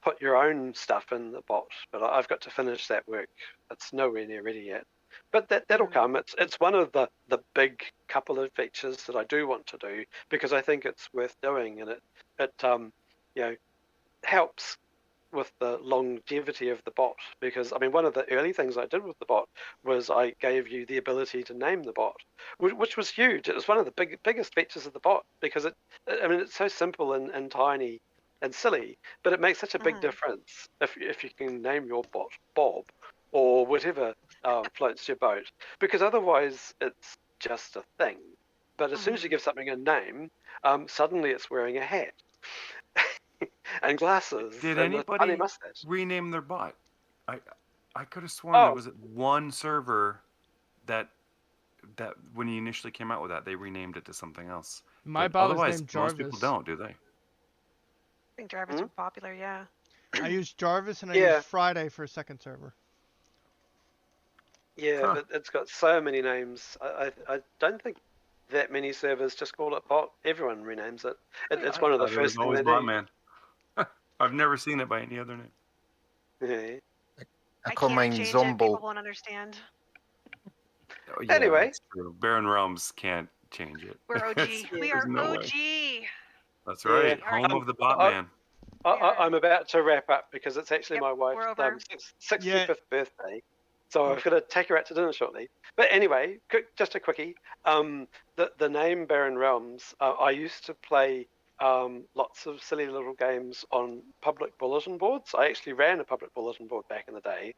put your own stuff in the bot, but I've got to finish that work. It's nowhere near ready yet, but that'll come. It's one of the big couple of features that I do want to do because I think it's worth doing, and it you know, helps with the longevity of the bot. Because I mean, one of the early things I did with the bot was I gave you the ability to name the bot, which was huge. It was one of the biggest features of the bot because I mean, it's so simple and tiny and silly, but it makes such a big difference if you can name your bot Bob or whatever floats your boat, because otherwise it's just a thing. But as soon as you give something a name, suddenly it's wearing a hat and glasses did and a funny anybody mustache. rename their bot? I could have sworn there was one server that when you initially came out with that, they renamed it to something else. My But bot was otherwise, named most people Jarvis. don't, do they? I think Jarvis was popular, yeah. I used Jarvis and I Yeah. used Friday for a second server. Yeah, but it's got so many names. I don't think that many servers just call it bot. Everyone renames it. It's one of the There was first things always they do. Botman. I've never seen it by any other name. Yeah. I call can't mine change it. People Zombo. won't understand. Oh, yeah, Anyway. that's true. Baron Realms can't change it. We're OG. We are There's no way. OG. That's Yeah. right. Home of the Botman. I'm about to wrap up because it's actually my wife's we're over. 65th birthday. So I've got to take her out to dinner shortly. But anyway, just a quickie. The name Barren Realms, I used to play lots of silly little games on public bulletin boards. I actually ran a public bulletin board back in the day.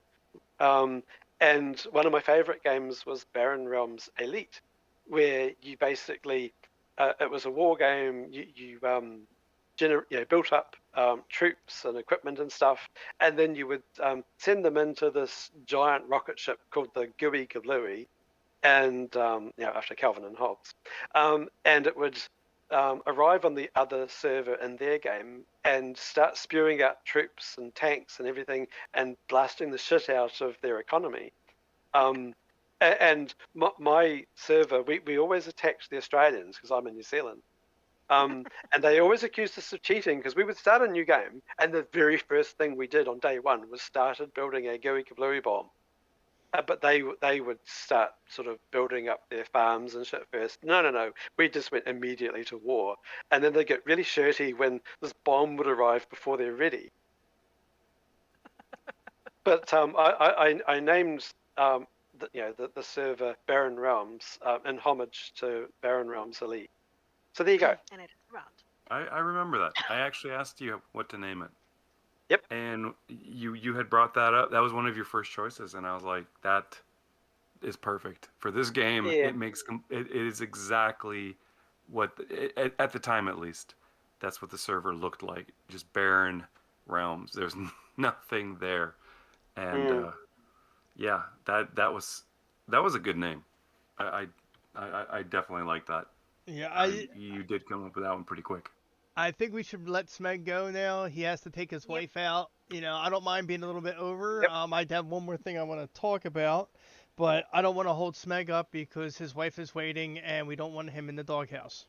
And one of my favorite games was Barren Realms Elite, where you basically, it was a war game. You built up troops and equipment and stuff, and then you would send them into this giant rocket ship called the Gooey Kablooey, and after Calvin and Hobbes, and it would arrive on the other server in their game and start spewing out troops and tanks and everything and blasting the shit out of their economy. And my server, we always attacked the Australians because I'm in New Zealand. And they always accused us of cheating because we would start a new game, and the very first thing we did on day one was started building a Gooey Kablooey bomb. But they would start sort of building up their farms and shit first. No. We just went immediately to war. And then they get really shirty when this bomb would arrive before they're ready. But I named the server Barren Realms in homage to Barren Realms Elite. So there you go. And it round. I remember that. I actually asked you what to name it. Yep. And you had brought that up. That was one of your first choices, and I was like, that is perfect for this game. Yeah. It is exactly what at the time at least that's what the server looked like. Just barren realms. There's nothing there. And yeah, that was a good name. I definitely like that. Yeah, You did come up with that one pretty quick. I think we should let Smeg go now. He has to take his wife out. You know, I don't mind being a little bit over. Yep. I have one more thing I want to talk about, but I don't want to hold Smeg up because his wife is waiting and we don't want him in the doghouse.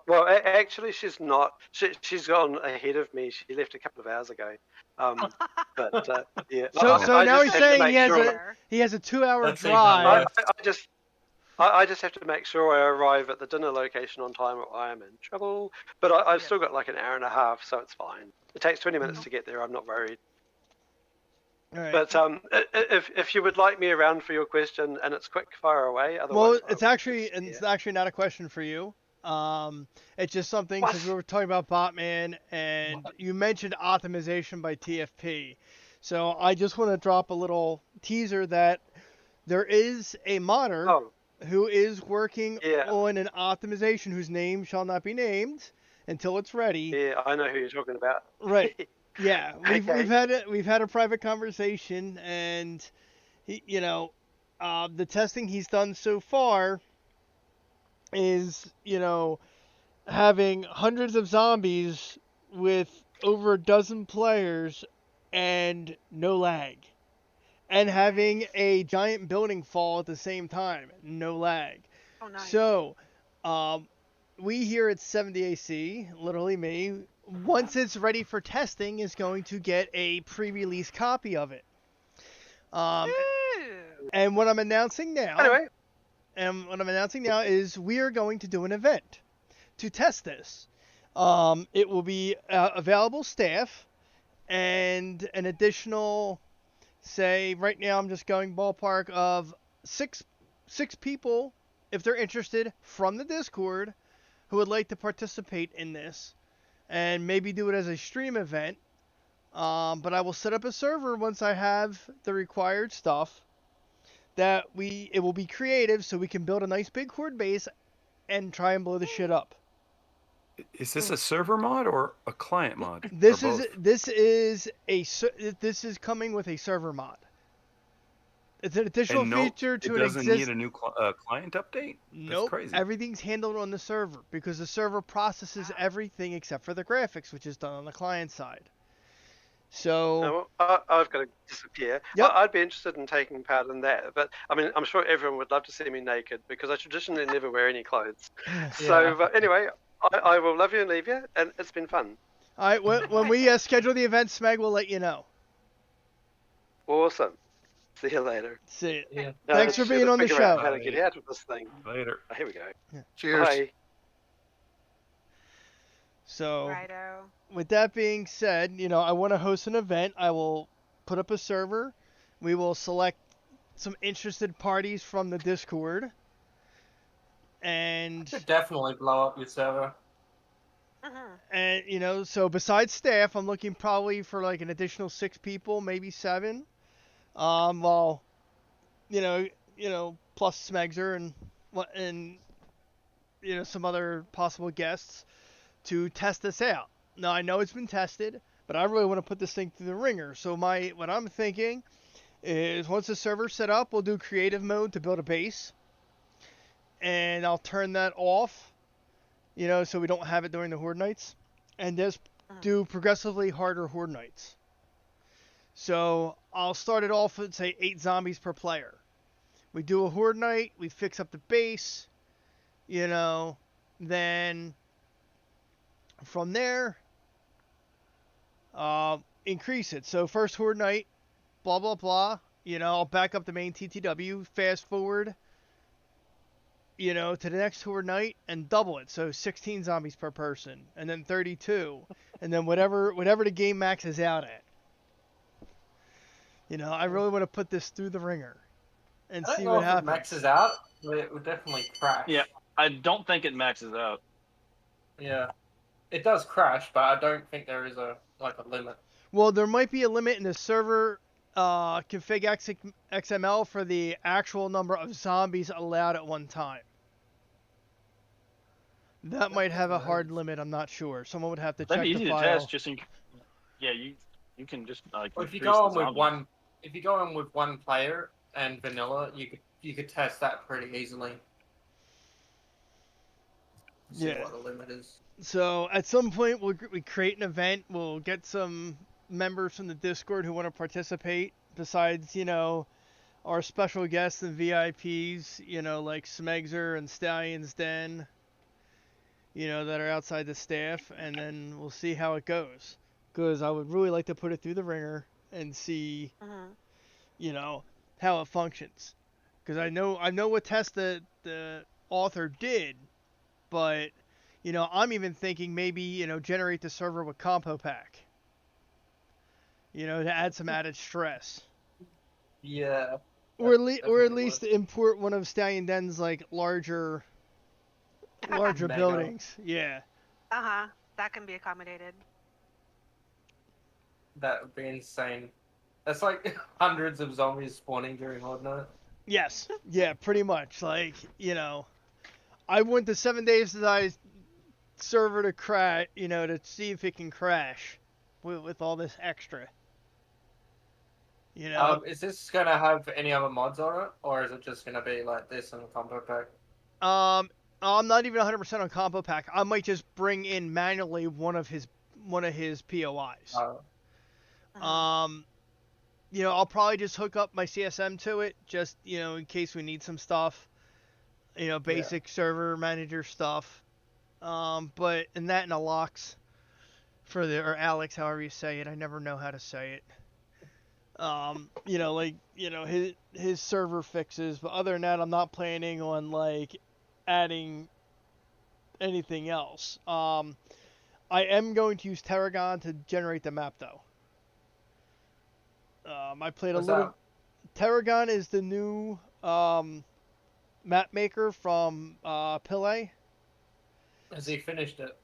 Well, actually, she's not. She's gone ahead of me. She left a couple of hours ago. But yeah. So now just he's have to saying make sure- he has a 2-hour That's even drive. worse. I just have to make sure I arrive at the dinner location on time or I am in trouble. But I've still got like an hour and a half, so it's fine. It takes 20 minutes to get there. I'm not worried. All right. But if you would like me around for your question and it's quick, fire away. Well, Otherwise, it's actually not a question for you. It's just something because we were talking about Botman and you mentioned optimization by TFP. So I just want to drop a little teaser that there is a modder who is working on an optimization whose name shall not be named until it's ready. Yeah, I know who you're talking about. Right. Yeah, we've Okay. we've had a private conversation, and the testing he's done so far is having hundreds of zombies with over a dozen players and no lag, and having a giant building fall at the same time, no lag. Oh, nice. So, we here at 70 AC, literally me, once it's ready for testing, is going to get a pre-release copy of it. And what I'm announcing now, is we are going to do an event to test this. It will be available staff and an additional, say, right now I'm just going ballpark of six people, if they're interested, from the Discord who would like to participate in this and maybe do it as a stream event. But I will set up a server once I have the required stuff that it will be creative so we can build a nice big horde base and try and blow the shit up. Is this a server mod or a client mod? This Or both? this is coming with a server mod. It's an additional feature to it an doesn't need a new client update? Nope. That's crazy. Everything's handled on the server because the server processes everything except for the graphics, which is done on the client side. So I've got to disappear. Yep. I'd be interested in taking part in that, but I mean, I'm sure everyone would love to see me naked because I traditionally never wear any clothes. So anyway, I will love you and leave you, and it's been fun. All right, when we schedule the event, Smeg will let you know. Awesome. See you later. See you. Yeah. Thanks for being on the Figure out show. how to get out of this thing. Later. Here we go. Cheers. Bye. So Righto. with that being said, I want to host an event. I will put up a server. We will select some interested parties from the Discord. And Should definitely blow up your server. and so besides staff, I'm looking probably for like an additional 6 people, maybe 7. Well, plus Smegzor and some other possible guests to test this out. Now I know it's been tested, but I really want to put this thing through the ringer. So what I'm thinking is once the server's set up, we'll do creative mode to build a base, and I'll turn that off, so we don't have it during the horde nights, and just do progressively harder horde nights. So I'll start it off with, say, 8 zombies per player. We do a horde night, we fix up the base, then from there, increase it. So first horde night, blah, blah, blah. I'll back up the main TTW, fast forward, to the next horde night and double it. So 16 zombies per person, and then 32, and then whatever the game maxes out at. I really want to put this through the ringer and see what happens. If it maxes out, but it would definitely crash. Yeah, I don't think it maxes out. Yeah. It does crash, but I don't think there is a limit. Well, there might be a limit in the server config XML for the actual number of zombies allowed at one time. That might have a hard limit. I'm not sure. Someone would have to That'd check be the easy to file. test. Just in, yeah, you can just like Well, if you increase go the on with zombies. one, if you go on with one player and vanilla, you could test that pretty easily. See Yeah. what the limit is. So at some point we create an event. We'll get some members from the Discord who want to participate. Besides, our special guests and VIPs, like Smegzor and Stallion's Den, that are outside the staff, and then we'll see how it goes. Because I would really like to put it through the ringer and see, how it functions. Because I know what test the author did, but I'm even thinking maybe generate the server with Compo Pack. To add some added stress. Yeah. Or at definitely least would. import one of Stallion Den's like larger Mega. buildings. Yeah. That can be accommodated. That would be insane. That's like hundreds of zombies spawning during Horde Night. Yes. Yeah, pretty much. Like, I want the 7 days to die server to crash, to see if it can crash with all this extra. Is this gonna have any other mods on it, or is it just gonna be like this in a combo pack? I'm not even 100% on Combo Pack. I might just bring in manually one of his POIs. I'll probably just hook up my CSM to it, just in case we need some stuff. Basic server manager stuff. But and that and a locks or Alex, however you say it. I never know how to say it. His server fixes, but other than that, I'm not planning on like adding anything else. I am going to use Teragon to generate the map though. I played What's a little. that? Teragon is the new map maker from Pillay. Has he finished it?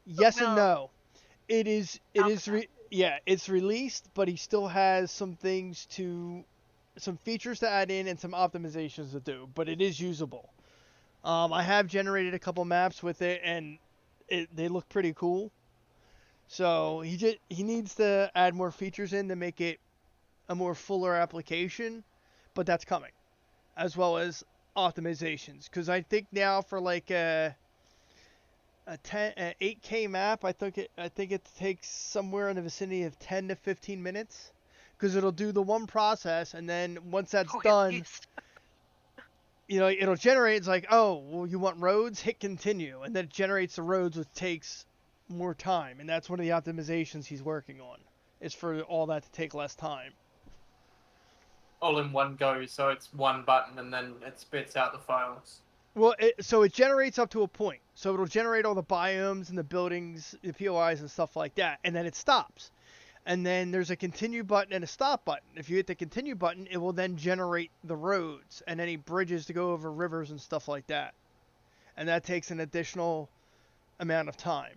Yes and Well, no. It is alpha. it's released, but he still has some features to add in and some optimizations to do, but it is usable. I have generated a couple maps with it, and they look pretty cool. So he needs to add more features in to make it a more fuller application, but that's coming, as well as optimizations. Because I think now for like a 8K map, I think it takes somewhere in the vicinity of 10 to 15 minutes, because it'll do the one process, and then once that's done, it'll generate. It's like, oh, well, you want roads? Hit continue, and then it generates the roads, which takes more time, and that's one of the optimizations he's working on. Is for all that to take less time. All in one go, so it's one button and then it spits out the files. Well, so it generates up to a point. So it'll generate all the biomes and the buildings, the POIs and stuff like that, and then it stops. And then there's a continue button and a stop button. If you hit the continue button, it will then generate the roads and any bridges to go over rivers and stuff like that. And that takes an additional amount of time.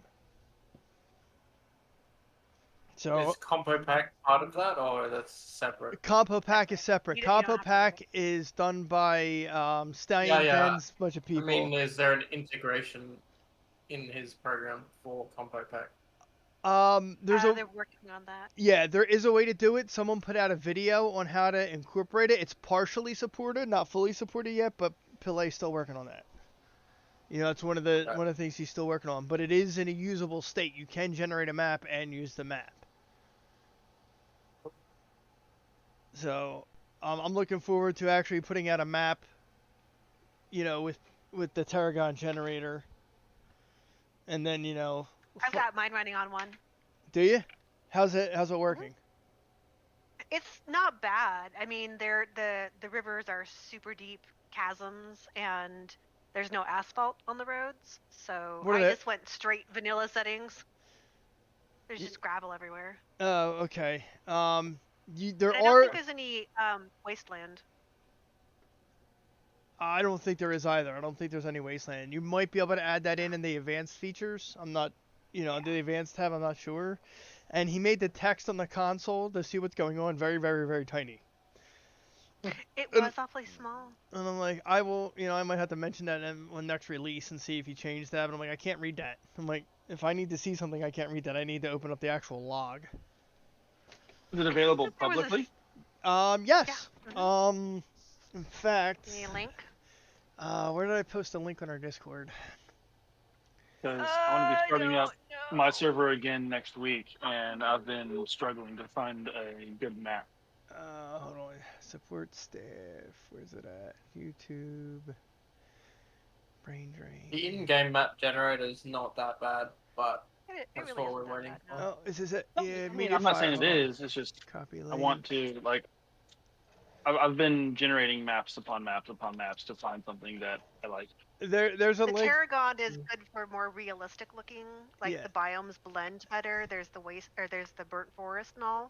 So is Compo Pack part of that, or that's separate? Compo Pack is separate. You don't Compo have to- Pack is done by Stallion Den's bunch of people. I mean, is there an integration in his program for Compo Pack? They're working on that. Yeah, there is a way to do it. Someone put out a video on how to incorporate it. It's partially supported, not fully supported yet, but Pillay's still working on that. It's one of the things he's still working on. But it is in a usable state. You can generate a map and use the map. So, I'm looking forward to actually putting out a map, with the Teragon generator. And then, I've got mine running on one. Do you? How's it working? It's not bad. I mean, the rivers are super deep chasms, and there's no asphalt on the roads. So What are I they? just went straight vanilla settings. There's just gravel everywhere. Oh, okay. There And I don't are. think there's any wasteland. I don't think there is either. I don't think there's any wasteland. You might be able to add that in the advanced features. I'm not, the advanced tab, I'm not sure. And he made the text on the console to see what's going on very, very, very tiny. It was awfully small. And I'm like, I will, I might have to mention that when next release and see if you change that. But I'm like, I can't read that. I'm like, if I need to see something, I can't read that. I need to open up the actual log. Is it available There was a publicly? Yes. Yeah. In fact, Need a link? where did I post a link on our Discord? Because I want to be starting up No. my server again next week, and I've been struggling to find a good map. Hold on. Support staff. Where's it at? YouTube. Brain drain. The in-game map generator is not that bad, but It that's really what isn't we're that waiting bad, for. no. Oh, is it? I Yeah, mean, media I'm not file. saying it is. It's just Copy I link. want to like. I've been generating maps upon maps upon maps to find something that I like. There's a The link. Teragon is good for more realistic looking, like Yeah. the biomes blend better. There's the there's the burnt forest and all.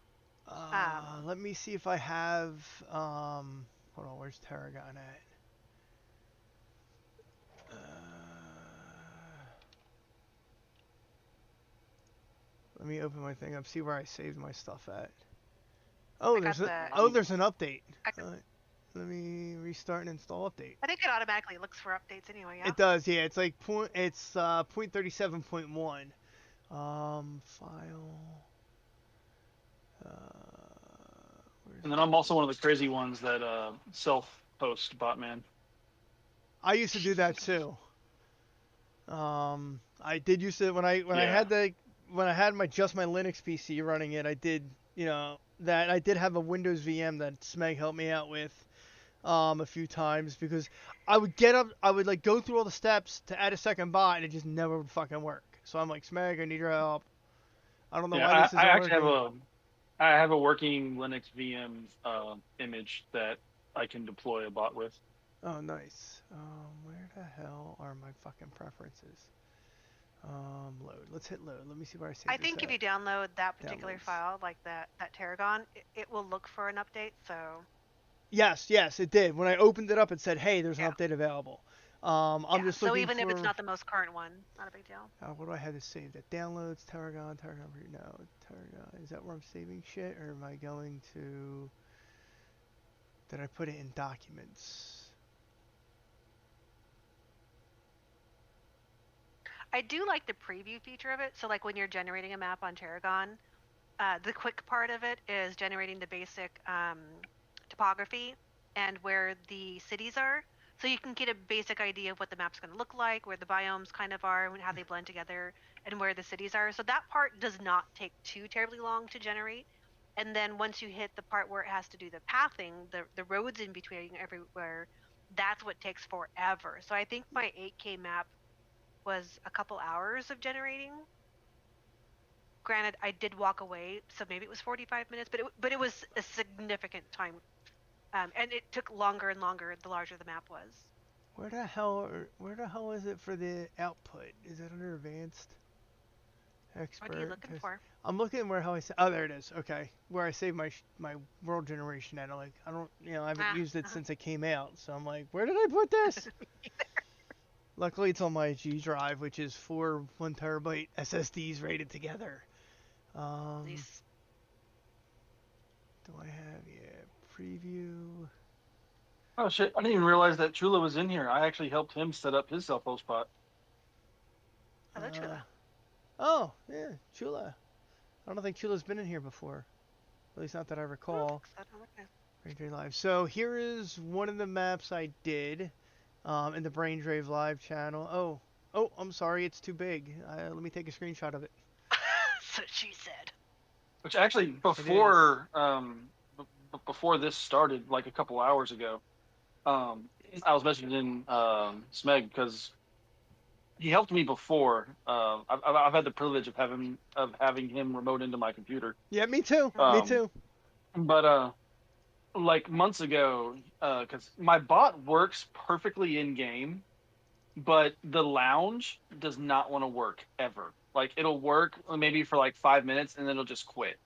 Let me see if I have. Hold on. Where's Teragon at? Let me open my thing up. See where I saved my stuff at. Oh, there's there's an update. Let me restart and install update. I think it automatically looks for updates anyway. Yeah. It does, yeah. It's like 0.37.1. File. And then I'm also one of the crazy ones that self-post Botman. I used to do that too. I did used to when I had my my Linux PC running it. I did that. I did have a Windows VM that Smeg helped me out with a few times because I would get up, I would like go through all the steps to add a second bot and it just never would fucking work. So I'm like, Smeg, I need your help. I don't know why this isn't I actually working. I have a working Linux VM image that I can deploy a bot with. Oh, nice. Where the hell are my fucking preferences? Load. Let's hit load. Let me see where I saved I think if you download that particular Downloads. file, like that Teragon, it will look for an update. So. Yes, it did. When I opened it up, it said, "Hey, there's an update available." I'm just looking so even if it's for- not the most current one, not a big deal. what do I have to save? That downloads Teragon. No, Teragon. Is that where I'm saving shit, or am I going to? Did I put it in documents? I do like the preview feature of it. So like when you're generating a map on Teragon, the quick part of it is generating the basic topography and where the cities are. So you can get a basic idea of what the map's going to look like, where the biomes kind of are, and how they blend together, and where the cities are. So that part does not take too terribly long to generate. And then once you hit the part where it has to do the pathing, the roads in between everywhere, that's what takes forever. So I think my 8K map was a couple hours of generating. Granted, I did walk away, so maybe it was 45 minutes, but it was a significant time, and it took longer and longer the larger the map was. Where the hell is it for the output? Is it under advanced? Expert. What are you looking for? I'm looking where how I say. Oh, there it is. Okay, where I saved my world generation at. Like I don't, I haven't used it since it came out. So I'm like, where did I put this? Luckily, it's on my G drive, which is 4 1 terabyte SSDs rated together. Nice. Do I have preview? Oh shit! I didn't even realize that Chula was in here. I actually helped him set up his self-host spot. Hello, Chula. Oh yeah, Chula. I don't think Chula's been in here before. At least not that I recall. Braindrave Live. So here is one of the maps I did in the Braindrave Live channel. Oh, I'm sorry, it's too big. Let me take a screenshot of it. So she said. Which actually, before before this started, like a couple hours ago, I was messaging Smeg because he helped me before. I've had the privilege of having him remote into my computer. Yeah, me too. Me too. But like months ago, because my bot works perfectly in game, but the lounge does not want to work ever. Like it'll work maybe for like 5 minutes and then it'll just quit.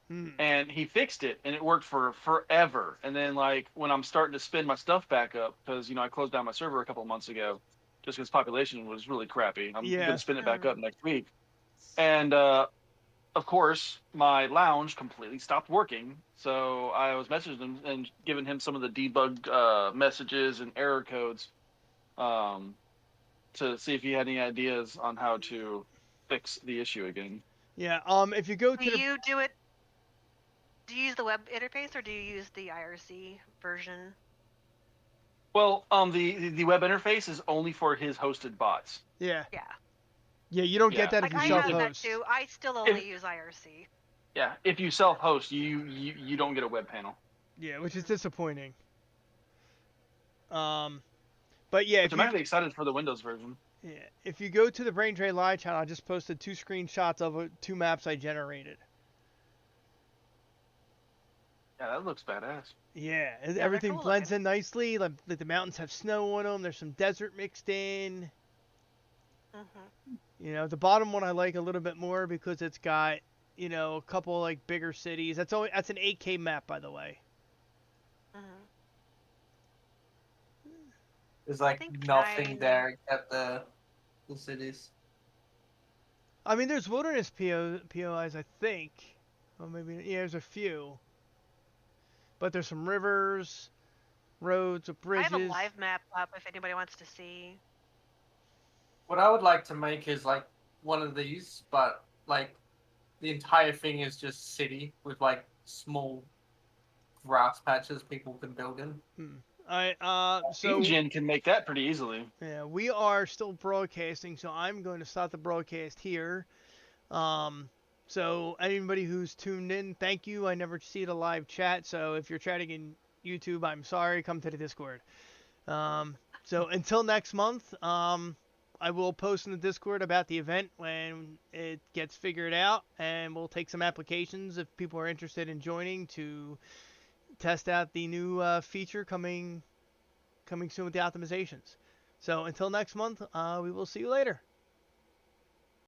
And he fixed it and it worked for forever. And then like when I'm starting to spin my stuff back up, because I closed down my server a couple of months ago just because population was really crappy. I'm gonna spin it back up next week. And of course, my lounge completely stopped working. So I was messaging him and giving him some of the debug messages and error codes to see if he had any ideas on how to fix the issue again. Yeah. If you go to Do the you do it? Do you use the web interface or do you use the IRC version? Well, the web interface is only for his hosted bots. yeah, Yeah. you don't Yeah. get that Like if you I have that self-host. too. I still only use IRC. Yeah, if you self-host, you don't get a web panel. Yeah, which is disappointing. But yeah, Which I'm actually excited for the Windows version. yeah, if you go to the Brain Drain Live channel, I just posted 2 screenshots of 2 maps I generated. Yeah, that looks badass. Yeah, they're everything cool blends looking. in nicely. Like the mountains have snow on them. There's some desert mixed in. Mm-hmm. You know, the bottom one I like a little bit more because it's got, you know, a couple like bigger cities. That's an 8K map, by the way. Mm-hmm. There's like think nothing trying- there except the cities. I mean, there's wilderness POIs, I think. Well, maybe yeah, there's a few. But there's some rivers, roads, I bridges. have a live map up if anybody wants to see. What I would like to make is like one of these, but like the entire thing is just city with like small grass patches people can build in. So Ingen can make that pretty easily. yeah, we are still broadcasting, so I'm going to stop the broadcast here. So anybody who's tuned in, thank you. I never see the live chat, so if you're chatting in YouTube, I'm sorry. Come to the Discord. So until next month, I will post in the Discord about the event when it gets figured out, and we'll take some applications if people are interested in joining to test out the new feature coming soon with the optimizations. So until next month, we will see you later.